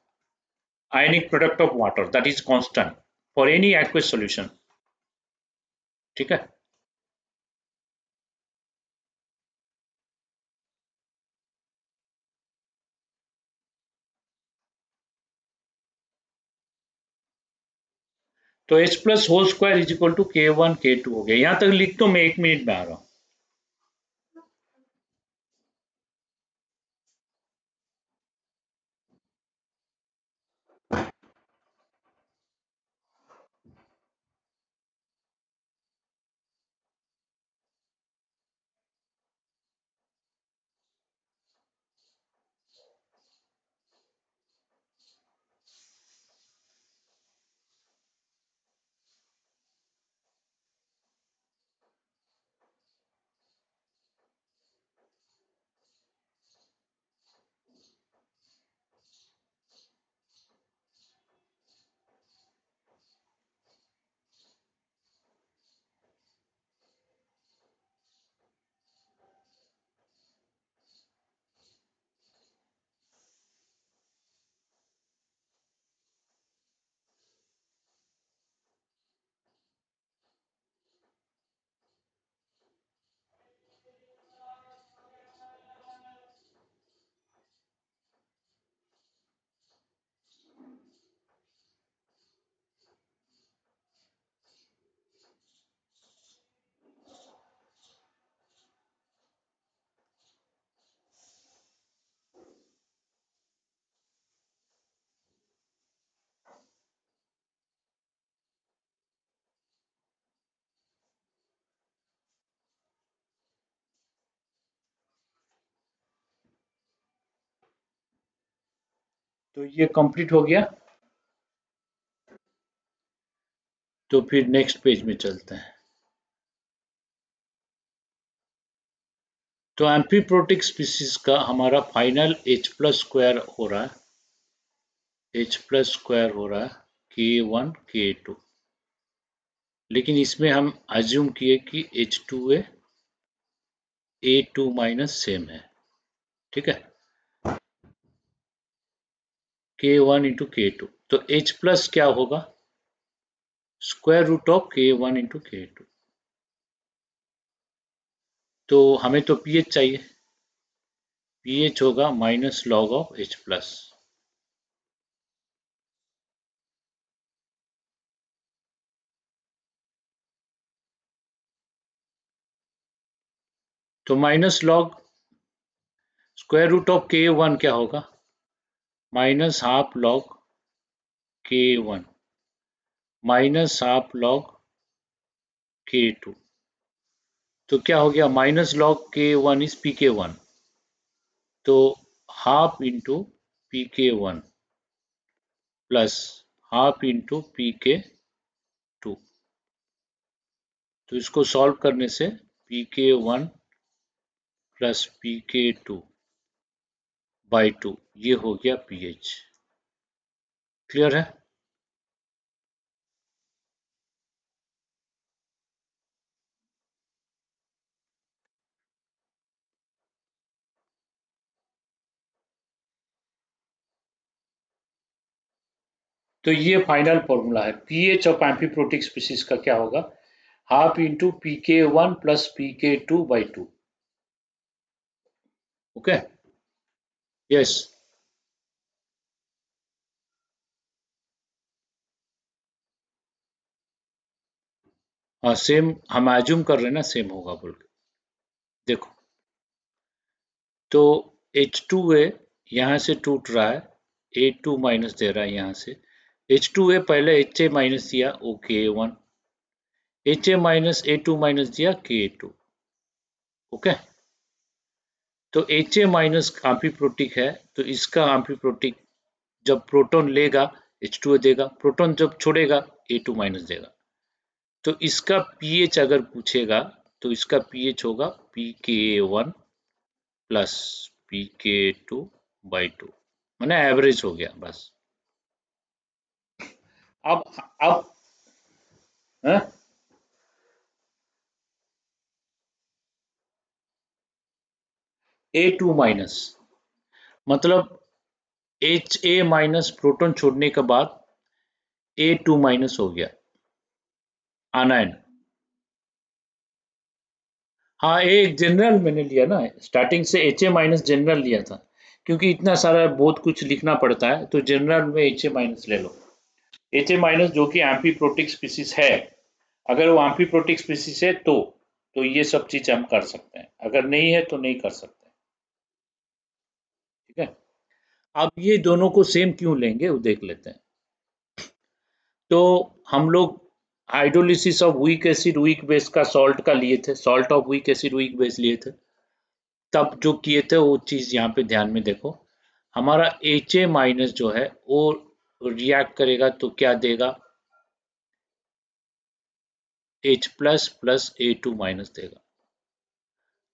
ionic product of water, that is constant for any aqueous solution. ठीक है, तो H plus whole square is equal to K1 K2 हो गया। यहां तक लिख दो, मैं 1 मिनट में आ रहा हूं। तो ये कंप्लीट हो गया, तो फिर नेक्स्ट पेज में चलते हैं। तो एम्फीप्रोटिक स्पीसीज का हमारा फाइनल H प्लस स्क्वायर हो रहा है, H प्लस स्क्वायर हो रहा है K1 K2, लेकिन इसमें हम अज्यूम किए कि H2A A2 माइनस सेम है। ठीक है, K1 इंटू K2, तो H प्लस क्या होगा, square root of K1 into K2। तो हमें तो पीएच चाहिए, पीएच होगा minus log of H plus. तो minus log square root of K1 क्या होगा? Minus half log K1 minus half log K2। तो क्या हो गया? Minus log K1 is PK1, तो half into PK1 plus half into PK2। तो इसको सॉल्व करने से PK1 प्लस PK2 बाई 2 ये हो गया pH। क्लियर है? तो ये फाइनल फॉर्मूला है। पीएच ऑफ एम्फीप्रोटिक स्पीसीज का क्या होगा? Half into PK1 plus PK2 by 2। Okay, yes. हाँ सेम, हम एज्यूम कर रहे हैं ना सेम होगा बोल के। देखो, तो H2A यहाँ से टूट रहा है, A2 माइनस दे रहा है यहाँ से। H2A पहले HA माइनस दिया, OKA1, HA minus A2 minus दिया, KA2। ओके, तो HA माइनस एम्फीप्रोटिक है, तो इसका एम्फीप्रोटिक जब प्रोटॉन लेगा H2A देगा, प्रोटॉन जब छोड़ेगा A2 माइनस देगा। तो इसका पीएच अगर पूछेगा तो इसका पीएच होगा PKA1 प्लस PK2 बाई 2, मैंने एवरेज हो गया बस। अब है? A2 माइनस मतलब HA माइनस प्रोटॉन छोड़ने के बाद A2 माइनस हो गया आनायन। हाँ, एक जनरल मैंने लिया ना, स्टार्टिंग से HA माइनस जनरल लिया था, क्योंकि इतना सारा बहुत कुछ लिखना पड़ता है, तो जनरल में HA माइनस ले लो। HA माइनस जो कि एम्फीप्रोटिक स्पीसीज है, अगर वो एम्फीप्रोटिक स्पीसीज है तो ये सब चीज हम कर सकते हैं, अगर नहीं है तो नहीं कर सकते। ठीक है, अब ये दोनों को सेम क्यों लेंगे वो देख लेते हैं। तो हम लोग hydrolysis of weak acid weak base का सॉल्ट का लिए थे, salt of weak acid weak base लिए थे, तब जो किए थे वो चीज यहाँ पे ध्यान में देखो। हमारा HA माइनस जो है वो रिएक्ट करेगा तो क्या देगा? H plus plus A2 minus देगा।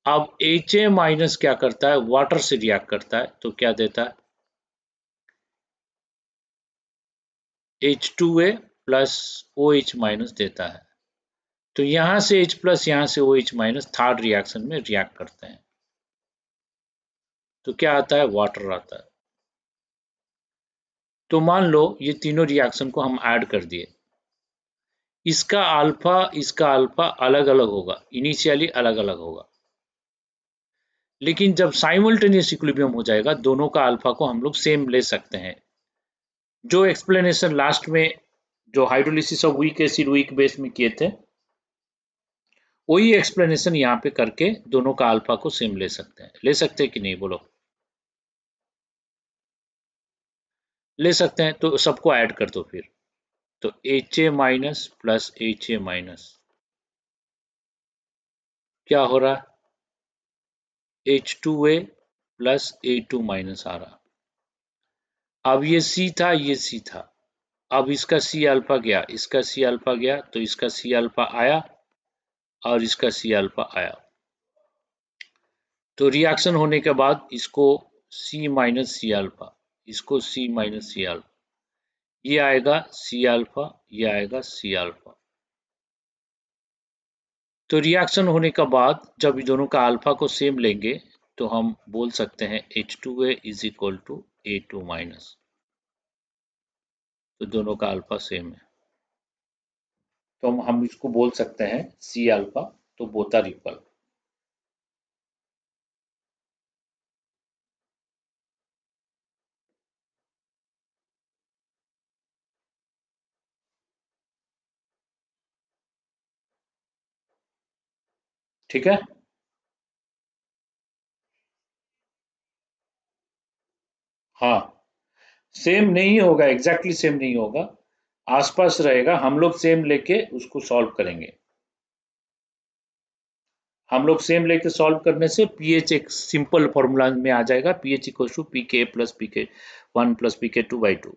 अब HA माइनस क्या करता है? वाटर से रिएक्ट करता है, तो क्या देता है? H2A प्लस OH माइनस देता है। तो यहां से H प्लस यहां से OH माइनस थर्ड रिएक्शन में रिएक्ट करते हैं, तो क्या आता है? वाटर आता है। तो मान लो ये तीनों रिएक्शन को हम ऐड कर दिए, इसका अल्फा अलग अलग होगा, इनिशियली अलग अलग होगा, लेकिन जब साइमल्टेनियस इक्विलिब्रियम हो जाएगा दोनों का अल्फा को हम लोग सेम ले सकते हैं। जो एक्सप्लेनेशन लास्ट में जो hydrolysis of weak acid weak base में किए थे, वही एक्सप्लेनेशन यहाँ पे करके दोनों का अल्फा को सेम ले सकते हैं। ले सकते हैं कि नहीं बोलो? ले सकते हैं, तो सबको ऐड कर दो फिर। तो HA minus plus HA minus क्या हो रहा है? H2A प्लस A2 माइनस आ रहा। अब ये C था, ये C था, अब इसका C अल्फा गया, इसका C अल्फा गया, तो इसका C अल्फा आया और इसका C अल्फा आया। तो रिएक्शन होने के बाद इसको C माइनस C अल्फा, इसको C माइनस C अल्फा, ये आएगा C अल्फा, ये आएगा C अल्फा। तो रिएक्शन होने के बाद जब दोनों का अल्फा को सेम लेंगे तो हम बोल सकते हैं H2A is equal to A2 minus, तो दोनों का अल्फा सेम है, तो हम इसको बोल सकते हैं C अल्फा, तो बोथ आर इक्वल। ठीक है, हाँ, सेम नहीं होगा, एग्जैक्टली सेम नहीं होगा, आसपास रहेगा। हम लोग सेम लेके उसको सॉल्व करेंगे। हम लोग सेम लेके सॉल्व करने से पीएच एक सिंपल फॉर्मूला में आ जाएगा, pH equal to pK plus pK 1 plus pK 2/2।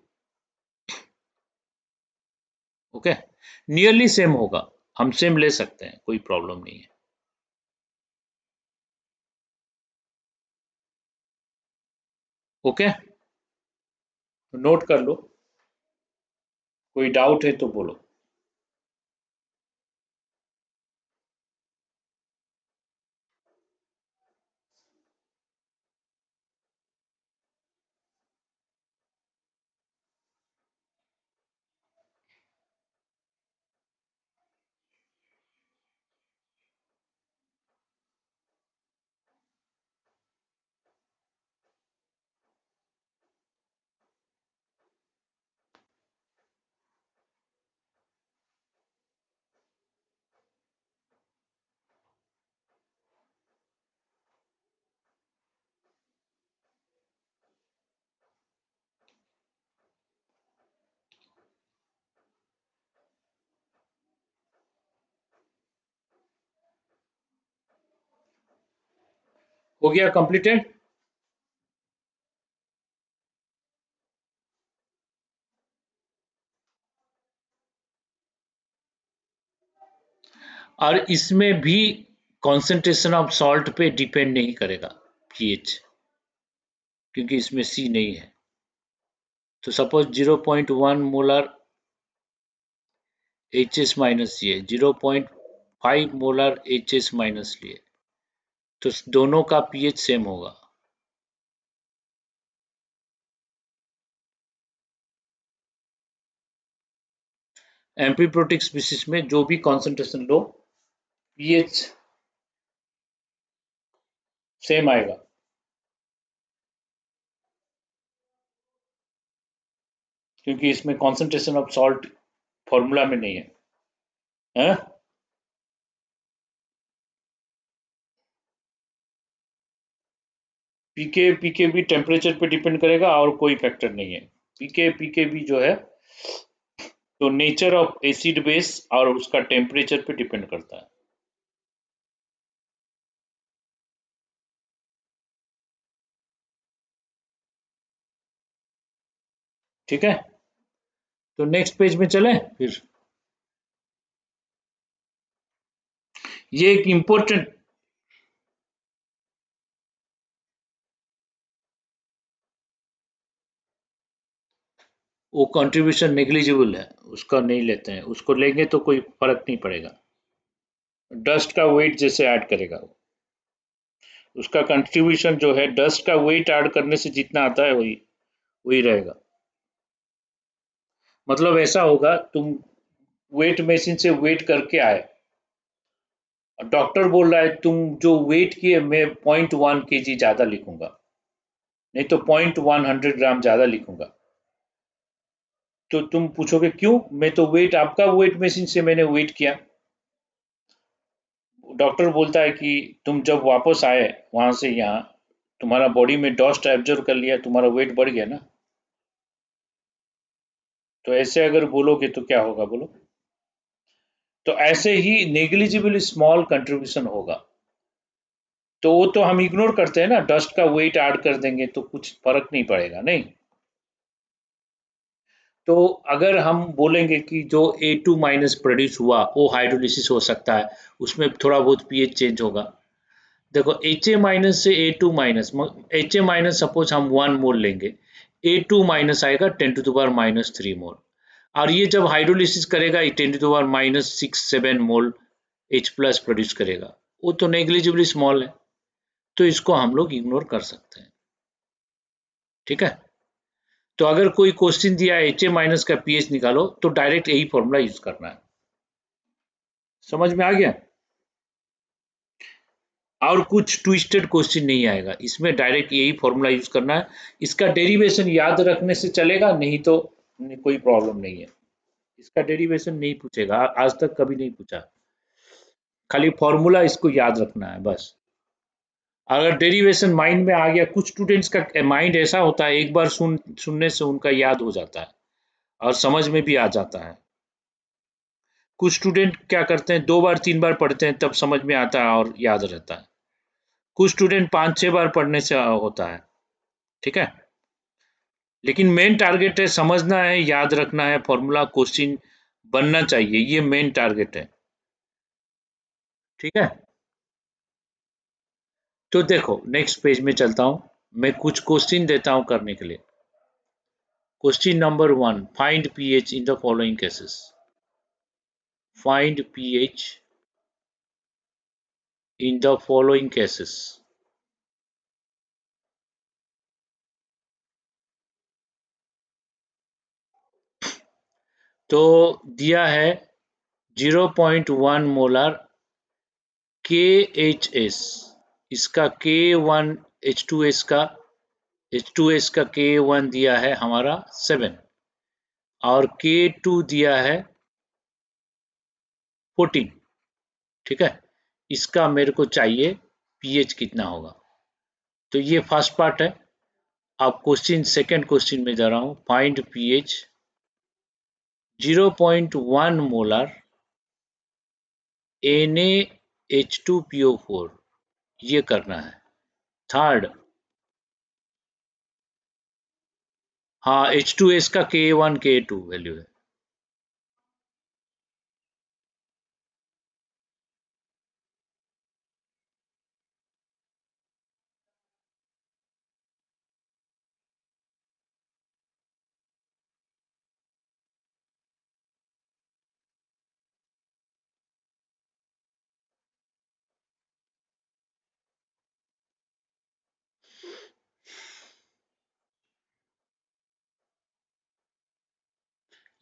Okay, nearly same होगा, हम सेम ले सकते हैं, कोई प्रॉब्लम नहीं है। ओके, नोट कर लो, कोई डाउट है तो बोलो। हो गया कंप्लीटेड। और इसमें भी कॉन्सेंट्रेशन ऑफ सॉल्ट पे डिपेंड नहीं करेगा पीएच, क्योंकि इसमें सी नहीं है। तो suppose 0.1 molar H S minus लिए, 0.5 मोलर एच एस माइनस लिए, तो दोनों का पीएच सेम होगा। एम्फीप्रोटिक स्पीशीज में जो भी कॉन्सेंट्रेशन लो, पीएच सेम आएगा। क्योंकि इसमें कॉन्सेंट्रेशन ऑफ सॉल्ट फॉर्मूला में नहीं है, है? पीके पीके भी टेम्परेचर पे डिपेंड करेगा और कोई फैक्टर नहीं है। पीके पीके भी जो है तो नेचर ऑफ एसिड बेस और उसका टेम्परेचर पे डिपेंड करता है। ठीक है, तो नेक्स्ट पेज में चले फिर। ये एक इम्पोर्टेंट, वो कंट्रीब्यूशन नेग्लिजिबल है, उसका नहीं लेते हैं, उसको लेंगे तो कोई फर्क नहीं पड़ेगा। डस्ट का वेट जैसे ऐड करेगा वो, उसका कंट्रीब्यूशन जो है डस्ट का वेट ऐड करने से जितना आता है वही वही रहेगा। मतलब ऐसा होगा, तुम वेट मशीन से वेट करके आए, डॉक्टर बोल रहा है तुम जो वेट किए मैं 0.1 kg ज्यादा लिखूंगा, नहीं तो 0.100 ग्राम ज्यादा लिखूंगा। तो तुम पूछोगे क्यों, मैं तो वेट आपका वेट मशीन से मैंने वेट किया। डॉक्टर बोलता है कि तुम जब वापस आए वहां से यहाँ, तुम्हारा बॉडी में डस्ट एब्जॉर्ब कर लिया, तुम्हारा वेट बढ़ गया ना। तो ऐसे अगर बोलोगे तो क्या होगा बोलो। तो ऐसे ही नेग्लिजिबल स्मॉल कंट्रीब्यूशन होगा, तो वो तो हम इग्नोर करते हैं ना, डस्ट का वेट ऐड कर देंगे तो कुछ फर्क नहीं पड़ेगा, नहीं। तो अगर हम बोलेंगे कि जो A2 माइनस प्रोड्यूस हुआ वो हाइड्रोलिसिस हो सकता है, उसमें थोड़ा बहुत पीएच चेंज होगा। देखो एच ए माइनस से A2 minus, H A minus suppose हम 1 मोल लेंगे, A2 माइनस आएगा 10⁻³ मोल, और ये जब हाइड्रोलिसिस करेगा 10⁻⁶ 7 मोल H प्लस प्रोड्यूस करेगा, वो तो नेग्लिजिबली स्मॉल है, तो इसको हम लोग इग्नोर कर सकते हैं। ठीक है, तो अगर कोई क्वेश्चन दिया है एच ए माइनस का पीएच निकालो, तो डायरेक्ट यही फॉर्मूला यूज करना है। समझ में आ गया? और कुछ ट्विस्टेड क्वेश्चन नहीं आएगा इसमें, डायरेक्ट यही फॉर्मूला यूज करना है। इसका डेरिवेशन याद रखने से चलेगा, नहीं तो कोई प्रॉब्लम नहीं है। इसका डेरिवेशन नहीं पूछेगा, आज तक कभी नहीं पूछा, खाली फॉर्मूला इसको याद रखना है बस। अगर डेरिवेशन माइंड में आ गया, कुछ स्टूडेंट्स का माइंड ऐसा होता है, एक बार सुनने से उनका याद हो जाता है और समझ में भी आ जाता है। कुछ स्टूडेंट क्या करते हैं, 2 बार 3 बार पढ़ते हैं तब समझ में आता है और याद रहता है। कुछ स्टूडेंट 5-6 बार पढ़ने से होता है। ठीक है, लेकिन मेन टारगेट है समझना है, याद रखना है, फॉर्मूला क्वेश्चन बनना चाहिए, ये मेन टारगेट है। ठीक है, तो देखो नेक्स्ट पेज में चलता हूं, मैं कुछ क्वेश्चन देता हूं करने के लिए। Question number 1, find pH in the following cases. Find pH in the following cases. तो दिया है 0.1 मोलर KHS, इसका K1 H2S का K1 दिया है हमारा 7 और K2 दिया है 14। ठीक है, इसका मेरे को चाहिए पीएच कितना होगा। तो ये फर्स्ट पार्ट है। अब क्वेश्चन सेकंड क्वेश्चन में जा रहा हूं, फाइंड पीएच 0.1 मोलर NaH2PO4, ये करना है। थर्ड, हाँ H2S का K1 K2 वैल्यू है।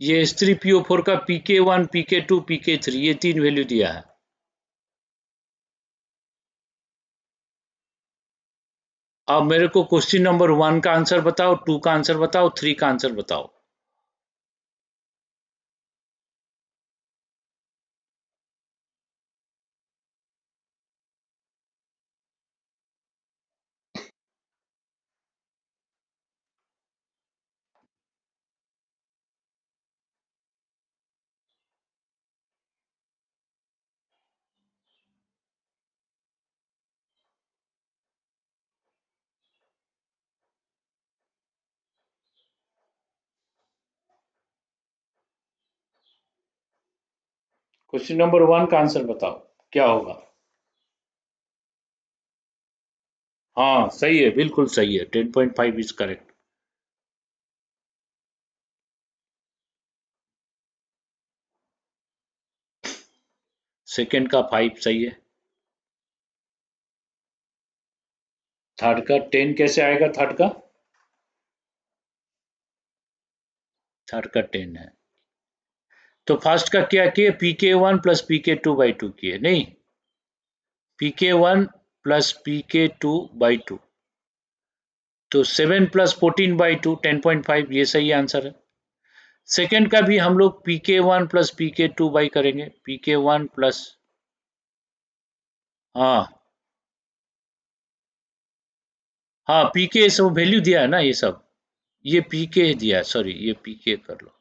ये H3PO4 का PK1 PK2 PK3 ये 3 वैल्यू दिया है। अब मेरे को क्वेश्चन नंबर 1 का आंसर बताओ, 2 का आंसर बताओ, 3 का आंसर बताओ। क्वेश्चन नंबर 1 का आंसर बताओ क्या होगा। हाँ सही है, बिल्कुल सही है, 10.5 इज करेक्ट। सेकंड का 5 सही है। थर्ड का 10 कैसे आएगा, थर्ड का? थर्ड का 10 है। तो फर्स्ट का क्या किए, PK1 प्लस PK2/2 किए, नहीं PK1 प्लस PK2/2, तो 7 प्लस 14/2 10.5, ये सही आंसर है। सेकंड का भी हम लोग PK1 प्लस PK2 करेंगे, PK1 प्लस, हाँ हाँ पीके सब वैल्यू दिया है ना ये सब, ये पीके दिया है, सॉरी ये पीके कर लो।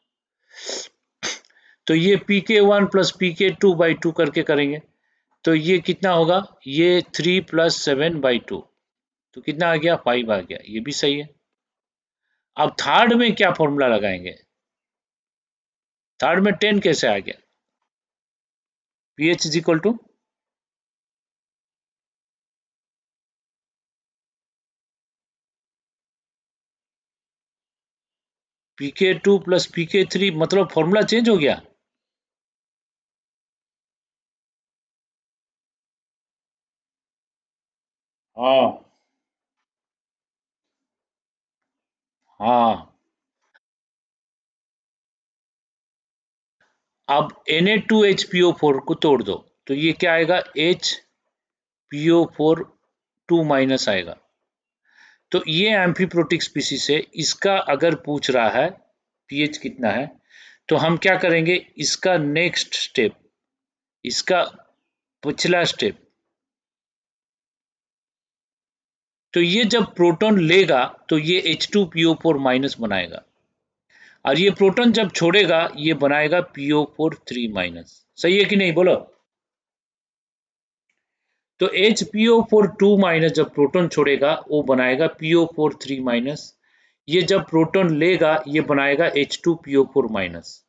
तो ये PK1 प्लस PK2/2 करके करेंगे, तो ये कितना होगा, ये 3 प्लस 7/2, तो कितना आ गया, 5 आ गया, ये भी सही है। अब थर्ड में क्या फॉर्मूला लगाएंगे, थर्ड में 10 कैसे आ गया, pH is equal to, PK2 plus PK3, मतलब फॉर्मूला चेंज हो गया। हाँ हाँ, अब Na2HPO4 को तोड़ दो, तो ये क्या आएगा, HPO4 2 माइनस आएगा। तो ये एम्फीप्रोटिक स्पीसीज है, इसका अगर पूछ रहा है पीएच कितना है, तो हम क्या करेंगे, इसका नेक्स्ट स्टेप, इसका पिछला स्टेप, तो ये जब प्रोटॉन लेगा तो ये H2PO4 माइनस बनाएगा, और ये प्रोटॉन जब छोड़ेगा ये बनाएगा PO4 3 माइनस। सही है कि नहीं, बोलो। तो HPO4 2 माइनस जब प्रोटॉन छोड़ेगा वो बनाएगा PO4 3 माइनस। ये जब प्रोटॉन लेगा ये बनाएगा H2PO4 माइनस।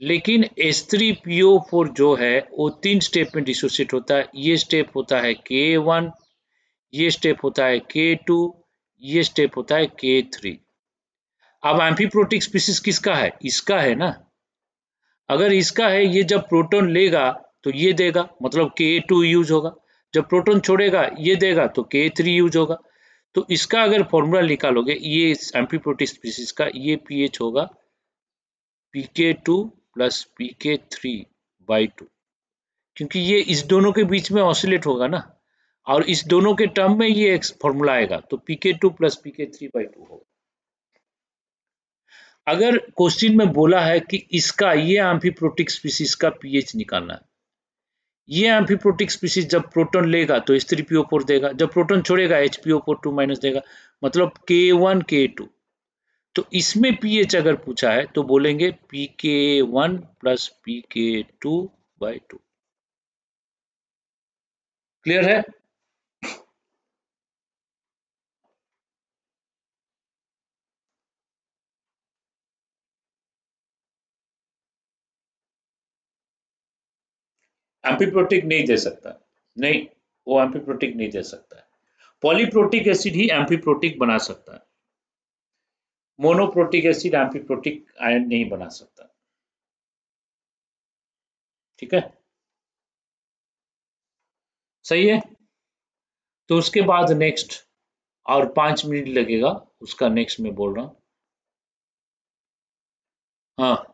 लेकिन H3PO4 जो है वो 3 स्टेप में डिसोसिएट होता है। ये स्टेप होता है K1, ये स्टेप होता है K2, ये स्टेप होता है K3। अब एम्फीप्रोटिक स्पीसीज किसका है? इसका है ना। अगर इसका है, ये जब प्रोटॉन लेगा तो ये देगा, मतलब K2 यूज होगा। जब प्रोटॉन छोड़ेगा ये देगा तो K3 यूज होगा। तो इसका अगर फॉर्मूला निकालोगे ये एम्फीप्रोटिक स्पीसीज का, ये पीएच होगा Pk2 प्लस Pk3/2, क्योंकि ये इस दोनों के बीच में ऑसिलेट होगा ना, और इस दोनों के टर्म में ये फॉर्मूला आएगा, तो Pk2 प्लस Pk3/2 होगा। अगर क्वेश्चन में बोला है कि इसका, ये एम्फीप्रोटिक स्पीसीज का पीएच निकालना है, ये एम्फीप्रोटिक स्पीसीज जब प्रोटॉन लेगा तो H3PO4 देगा, जब प्रोटॉन छोड़ेगा HPO4 2 माइनस देगा, मतलब K1 K2। तो इसमें पीएच अगर पूछा है तो बोलेंगे Pk1 प्लस Pk2/2। क्लियर है? एम्फीप्रोटिक नहीं दे सकता, नहीं, वो एम्फीप्रोटिक नहीं दे सकता है। पॉलीप्रोटिक एसिड ही एम्फीप्रोटिक बना सकता है, मोनोप्रोटिक एसिड एम्फीप्रोटिक आयन नहीं बना सकता। ठीक है, सही है। तो उसके बाद नेक्स्ट, और 5 मिनट लगेगा, उसका नेक्स्ट में बोल रहा हूँ। हाँ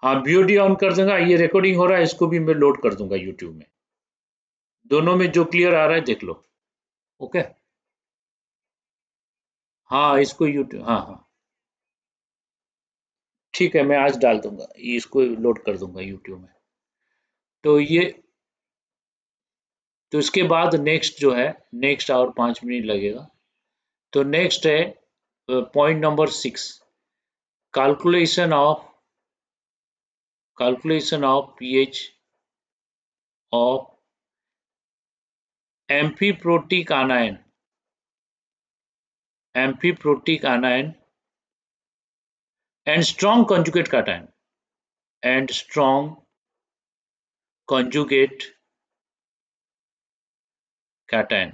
हाँ, बीओडी ऑन कर दूंगा, ये रिकॉर्डिंग हो रहा है, इसको भी मैं लोड कर दूंगा यूट्यूब में। दोनों में जो क्लियर आ रहा है देख लो। ओके, हाँ इसको यूट्यूब, हाँ हाँ, ठीक है, मैं आज डाल दूंगा, इसको लोड कर दूंगा यूट्यूब में। तो ये, तो इसके बाद नेक्स्ट जो है, नेक्स्ट और 5 मिनट लगेगा। तो नेक्स्ट है point number 6, calculation of pH of amphiprotic anion, and strong conjugate cation, and strong conjugate cation.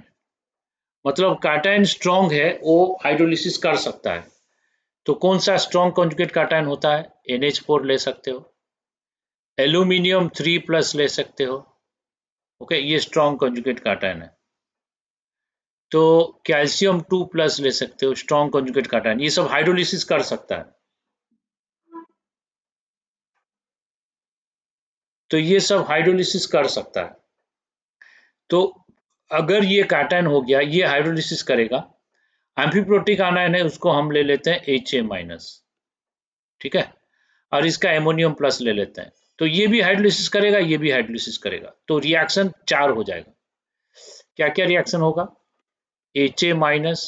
मतलब कैटायन स्ट्रॉन्ग है, वो हाइड्रोलिसिस कर सकता है। तो कौन सा स्ट्रॉन्ग कंजुगेट कैटायन होता है? NH4 ले सकते हो, एल्यूमिनियम 3+ ले सकते हो। ओके, ये स्ट्रॉन्ग कंजुगेट कैटायन है। तो कैल्शियम 2+ ले सकते हो, स्ट्रॉन्ग कंजुगेट कैटायन, ये सब हाइड्रोलिसिस कर सकता है। तो ये सब हाइड्रोलिसिस कर सकता है। तो अगर ये कैटायन हो गया, ये हाइड्रोलिसिस करेगा। एम्फीप्रोटिक आनायन है, उसको हम ले लेते हैं Ha-। ठीक है, और इसका एमोनियम प्लस ले लेते हैं। तो ये भी हाइड्रोलिसिस करेगा, ये भी हाइड्रोलिसिस करेगा, तो रिएक्शन 4 हो जाएगा। क्या क्या रिएक्शन होगा? Ha-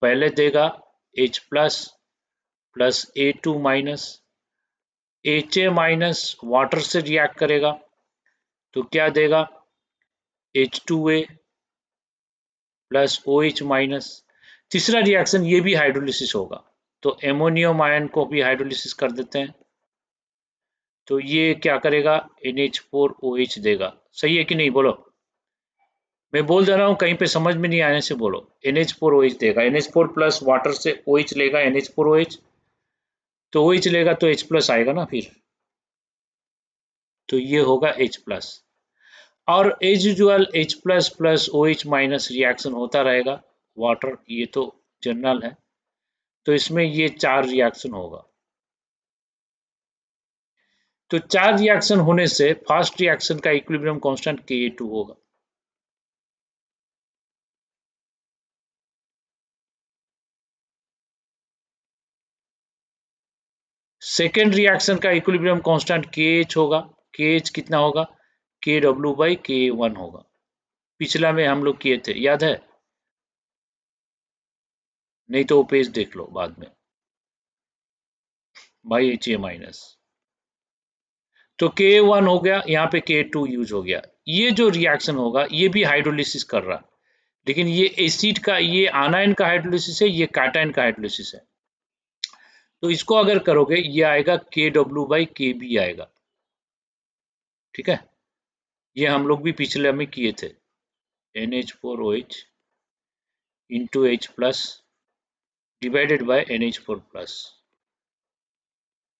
पहले देगा H plus plus A2-, Ha- water से रिएक्ट करेगा तो क्या देगा? H2A plus OH-। तीसरा रिएक्शन ये भी हाइड्रोलिसिस होगा, तो एमोनियम आयन को भी हाइड्रोलिसिस कर देते हैं। तो ये क्या करेगा? NH4OH देगा। सही है कि नहीं, बोलो। मैं बोल दे रहा हूँ, कहीं पे समझ में नहीं आने से बोलो। NH4OH देगा, NH4 प्लस वाटर से OH लेगा, NH4OH, तो OH लेगा तो H प्लस आएगा ना फिर, तो ये होगा H प्लस। और as usual H plus plus OH minus reaction होता रहेगा, वाटर, ये तो जनरल है। तो इसमें ये 4 रिएक्शन होगा। तो 4 रिएक्शन होने से फर्स्ट रिएक्शन का इक्विलिब्रियम कांस्टेंट Ka2 होगा। सेकेंड रिएक्शन का इक्विलिब्रियम कांस्टेंट KH होगा। KH कितना होगा? KW/K1 होगा। पिछला में हम लोग किए थे, याद है? नहीं तो वो पेज देख लो बाद में। बाई HA माइनस, तो K1 हो गया, यहाँ पे K2 यूज हो गया। ये जो रिएक्शन होगा ये भी हाइड्रोलिसिस कर रहा, लेकिन ये एसिड का, ये आनायन का हाइड्रोलिसिस है, ये कैटायन का हाइड्रोलिसिस है। तो इसको अगर करोगे ये आएगा KW/KB आएगा। ठीक है, ये हम लोग भी पिछले में किए थे। NH4OH into H plus divided by NH4 plus.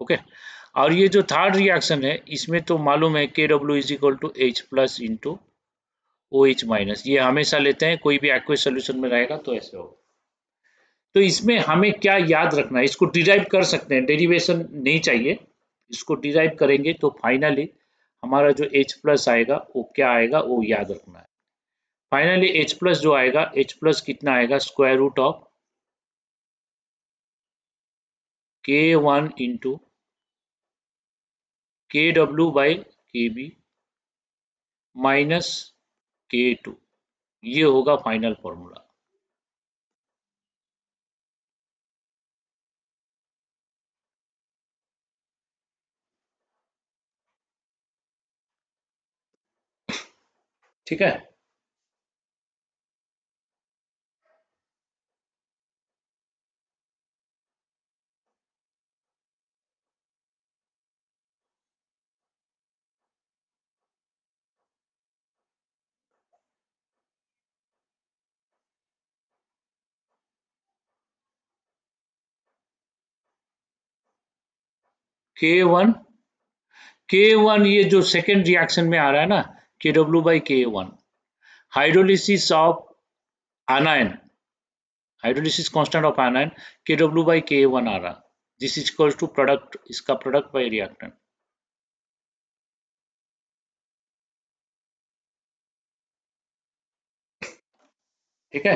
Okay, और ये जो थर्ड रिएक्शन है इसमें तो मालूम है KW is equal to H plus into OH minus. ये हमेशा लेते हैं, कोई भी एक्वस सोल्यूशन में रहेगा तो ऐसे होगा। तो इसमें हमें क्या याद रखना है, इसको डिराइव कर सकते हैं, डेरिवेशन नहीं चाहिए। इसको डिराइव करेंगे तो फाइनली हमारा जो H प्लस आएगा वो क्या आएगा वो याद रखना है। फाइनली H प्लस जो आएगा, H प्लस कितना आएगा? Square root of K1 into KW/KB minus K2। ये होगा फाइनल फॉर्मूला। ठीक है, K1 K1 ये जो सेकेंड रिएक्शन में आ रहा है ना, KW/K1 hydrolysis of anion, hydrolysis constant of anion KW/K1 आ रहा। This is equal to product, इसका प्रोडक्ट बाय रिएक्टेंट। ठीक है,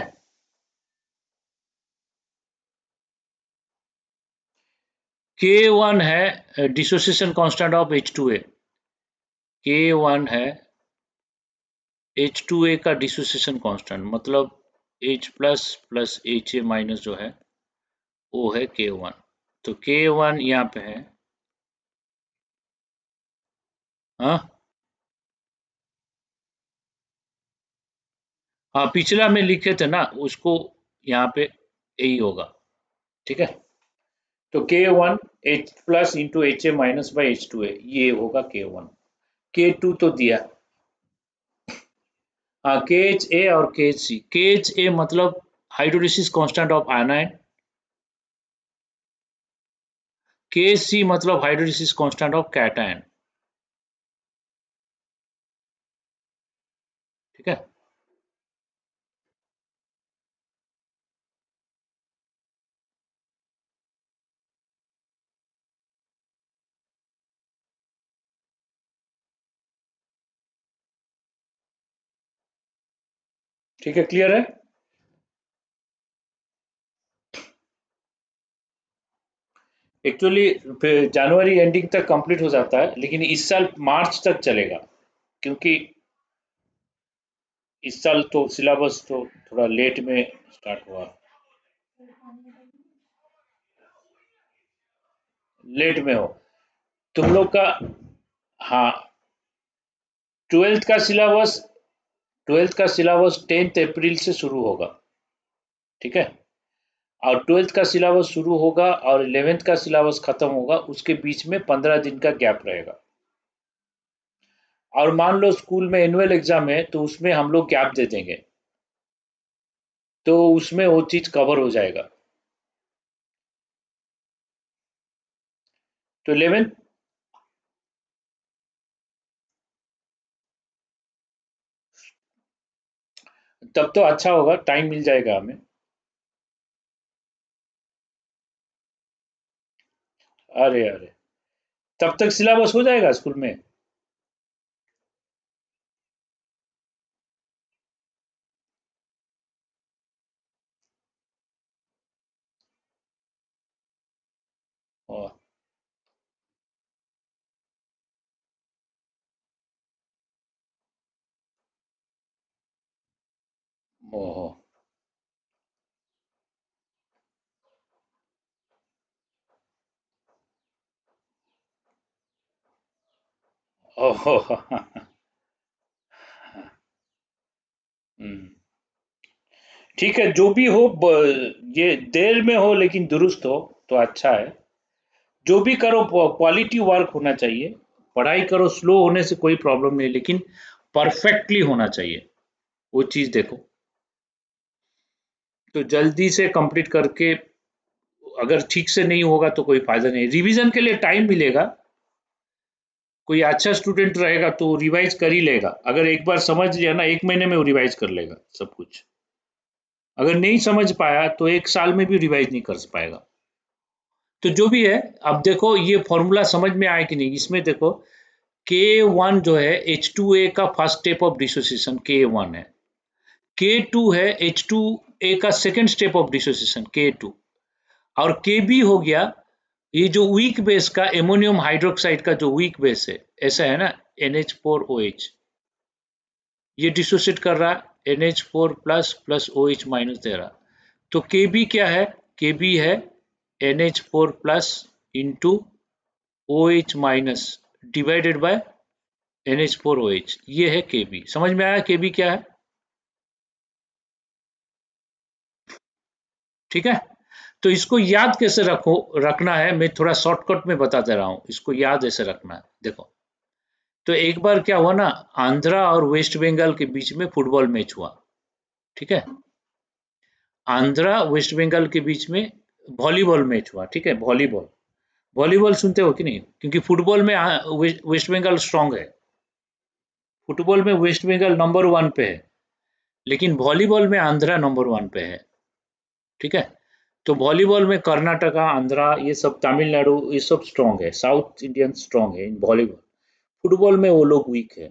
K1 है dissociation constant of H2A। K1 है H2A का डिसोसिएशन कांस्टेंट, मतलब H plus plus HA minus जो है वो है K1। तो K1 यहाँ पे है। हाँ हाँ, पिछला में लिखे थे ना उसको, यहाँ पे यही होगा। ठीक है, तो K1 H plus into HA minus by H2A, ये होगा K1। K2 तो दिया। हाँ, KHA और KHC। KHA मतलब हाइड्रोलिसिस कांस्टेंट ऑफ आनायन, KHC मतलब हाइड्रोलिसिस कांस्टेंट ऑफ कैटायन। ठीक है, ठीक है, क्लियर है। एक्चुअली जनवरी एंडिंग तक कंप्लीट हो जाता है, लेकिन इस साल मार्च तक चलेगा, क्योंकि इस साल तो सिलेबस तो थोड़ा लेट में स्टार्ट हुआ, लेट में हो तुम लोग का। हाँ, ट्वेल्थ का सिलेबस, 10 अप्रैल से शुरू होगा। ठीक है, और ट्वेल्थ का सिलेबस शुरू होगा और 11th का सिलेबस खत्म होगा, उसके बीच में 15 दिन का गैप रहेगा। और मान लो स्कूल में एनुअल एग्जाम है तो उसमें हम लोग गैप दे देंगे, तो उसमें वो चीज कवर हो जाएगा। तो 11th, तब तो अच्छा होगा, टाइम मिल जाएगा हमें। अरे अरे, तब तक सिलेबस हो जाएगा स्कूल में। ओहो। ओहो। हम्म, ठीक है, जो भी हो ये देर में हो लेकिन दुरुस्त हो तो अच्छा है। जो भी करो क्वालिटी वर्क होना चाहिए। पढ़ाई करो, स्लो होने से कोई प्रॉब्लम नहीं, लेकिन परफेक्टली होना चाहिए, वो चीज़ देखो। तो जल्दी से कंप्लीट करके अगर ठीक से नहीं होगा तो कोई फायदा नहीं। रिवीजन के लिए टाइम मिलेगा, कोई अच्छा स्टूडेंट रहेगा तो रिवाइज कर ही लेगा। अगर एक बार समझ लिया ना, 1 महीने में वो रिवाइज कर लेगा सब कुछ। अगर नहीं समझ पाया तो 1 साल में भी रिवाइज नहीं कर पाएगा। तो जो भी है, अब देखो ये फॉर्मूला समझ में आया कि नहीं। इसमें देखो K1 जो है H2A का first step of dissociation K1 है, K2 है H2A का second step of dissociation K2, और Kb हो गया ये जो वीक बेस का एमोनियम हाइड्रोक्साइड का जो वीक बेस है, ऐसा है ना, NH4OH, ये डिसोसिएट कर रहा है, NH4 plus plus OH minus दे रहा। तो Kb क्या है? Kb है NH4 plus into OH minus divided by NH4OH, ये है Kb। समझ में आया Kb क्या है? ठीक है। तो इसको याद कैसे रखना है, मैं थोड़ा शॉर्टकट में बता दे रहा हूँ। इसको याद ऐसे रखना है, देखो। तो एक बार क्या हुआ ना, आंध्रा और वेस्ट बंगाल के बीच में फुटबॉल मैच हुआ। ठीक है, आंध्रा वेस्ट बंगाल के बीच में वॉलीबॉल मैच हुआ। ठीक है, वॉलीबॉल, वॉलीबॉल सुनते हो कि नहीं? क्योंकि फुटबॉल में वेस्ट बंगाल स्ट्रांग है। फुटबॉल में वेस्ट बंगाल नंबर 1 पे है, लेकिन वॉलीबॉल में आंध्रा नंबर 1 पे है। ठीक है, तो वॉलीबॉल में कर्नाटका, आंध्रा, ये सब, तमिलनाडु, ये सब स्ट्रांग है। साउथ इंडियन स्ट्रांग है इन वॉलीबॉल। फुटबॉल में वो लोग वीक है।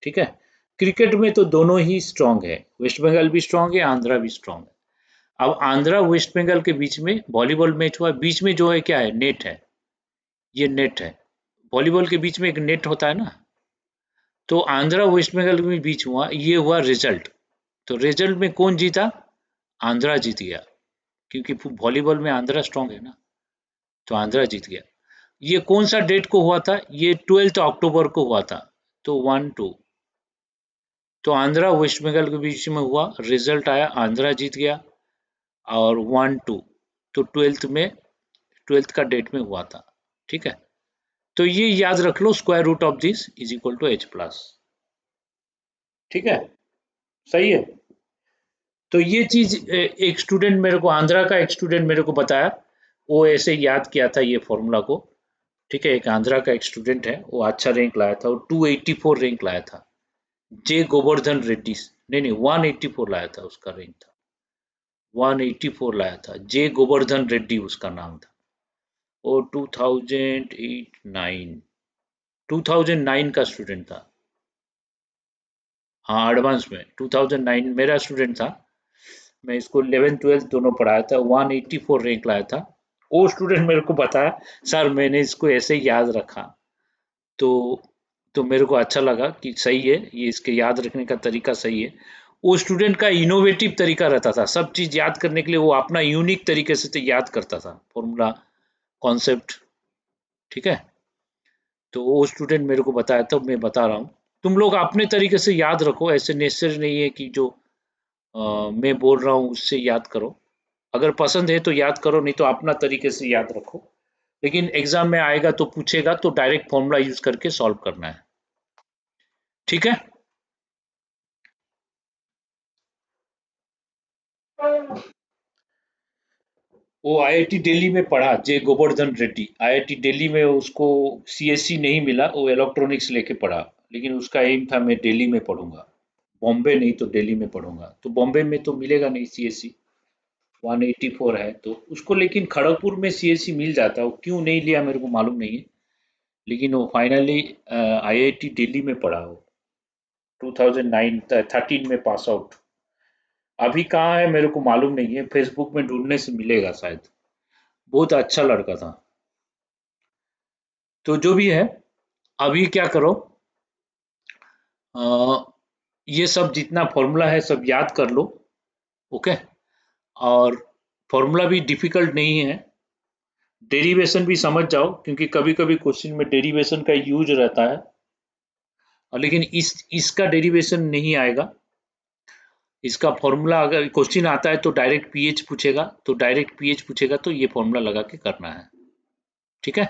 ठीक है, क्रिकेट में तो दोनों ही स्ट्रांग है, वेस्ट बंगाल भी स्ट्रांग है, आंध्रा भी स्ट्रांग है। अब आंध्रा वेस्ट बंगाल के बीच में वॉलीबॉल मैच हुआ। बीच में जो है क्या है? नेट है, ये नेट है। वॉलीबॉल के बीच में एक नेट होता है ना। तो आंध्रा वेस्ट बंगाल के बीच हुआ, ये हुआ रिजल्ट। तो रिजल्ट में कौन जीता? आंध्रा जीत गया, क्योंकि वॉलीबॉल में आंध्रा स्ट्रांग है ना। तो आंध्रा जीत गया। ये कौन सा डेट को हुआ था? ये 12 अक्टूबर को हुआ था। तो 1-2, तो आंध्रा वेस्ट बंगाल के बीच में हुआ, रिजल्ट आया, आंध्रा जीत गया। और 1-2, तो 12th का डेट में हुआ था। ठीक है, तो ये याद रख लो, square root of this is equal to H plus. ठीक है, सही है। तो ये चीज एक स्टूडेंट मेरे को, आंध्रा का एक स्टूडेंट मेरे को बताया, वो ऐसे याद किया था ये फॉर्मूला को। ठीक है, एक आंध्रा का एक स्टूडेंट है, वो अच्छा रैंक लाया था, वो 284 रैंक लाया था। जे गोवर्धन रेड्डी, नहीं नहीं, 184 लाया था, उसका रैंक था 184 लाया था। जे गोवर्धन रेड्डी उसका नाम था। वो 2009 का स्टूडेंट था। हाँ, एडवांस में 2009 मेरा स्टूडेंट था। मैं इसको 11th 12th दोनों पढ़ाया था। 184 रैंक लाया था। वो स्टूडेंट मेरे को बताया, सर मैंने इसको ऐसे ही याद रखा। तो मेरे को अच्छा लगा कि सही है, ये इसके याद रखने का तरीका सही है। वो स्टूडेंट का इनोवेटिव तरीका रहता था, सब चीज याद करने के लिए वो अपना यूनिक तरीके से तो याद करता था, फॉर्मूला, कॉन्सेप्ट। ठीक है, तो वो स्टूडेंट मेरे को बताया था, मैं बता रहा हूँ। तुम लोग अपने तरीके से याद रखो, ऐसे नेसेसरी नहीं है कि जो मैं बोल रहा हूँ उससे याद करो। अगर पसंद है तो याद करो, नहीं तो अपना तरीके से याद रखो। लेकिन एग्जाम में आएगा तो पूछेगा तो डायरेक्ट फॉर्मूला यूज करके सॉल्व करना है। ठीक है, वो आईआईटी दिल्ली में पढ़ा, जे गोवर्धन रेड्डी। आईआईटी दिल्ली में उसको सीएससी नहीं मिला, वो इलेक्ट्रॉनिक्स लेके पढ़ा। लेकिन उसका एम था मैं दिल्ली में पढ़ूंगा, बॉम्बे नहीं तो दिल्ली में पढ़ूंगा। तो बॉम्बे में तो मिलेगा नहीं सीएससी, 184 है तो उसको। लेकिन खड़गपुर में सीएससी मिल जाता, वो क्यों नहीं लिया मेरे को मालूम नहीं है। लेकिन वो फाइनली आईआईटी दिल्ली में पढ़ा, वो 2009-13 में पास आउट। अभी कहाँ है मेरे को मालूम नहीं है, फेसबुक में ढूंढने से मिलेगा शायद। बहुत अच्छा लड़का था। तो जो भी है, अभी क्या करो, अ, ये सब जितना फॉर्मूला है सब याद कर लो, ओके। और फॉर्मूला भी डिफिकल्ट नहीं है, डेरिवेशन भी समझ जाओ क्योंकि कभी कभी क्वेश्चन में डेरिवेशन का यूज रहता है, और लेकिन इसका डेरिवेशन नहीं आएगा। इसका फॉर्मूला अगर क्वेश्चन आता है तो डायरेक्ट पीएच पूछेगा, तो ये फॉर्मूला लगा के करना है, ठीक है।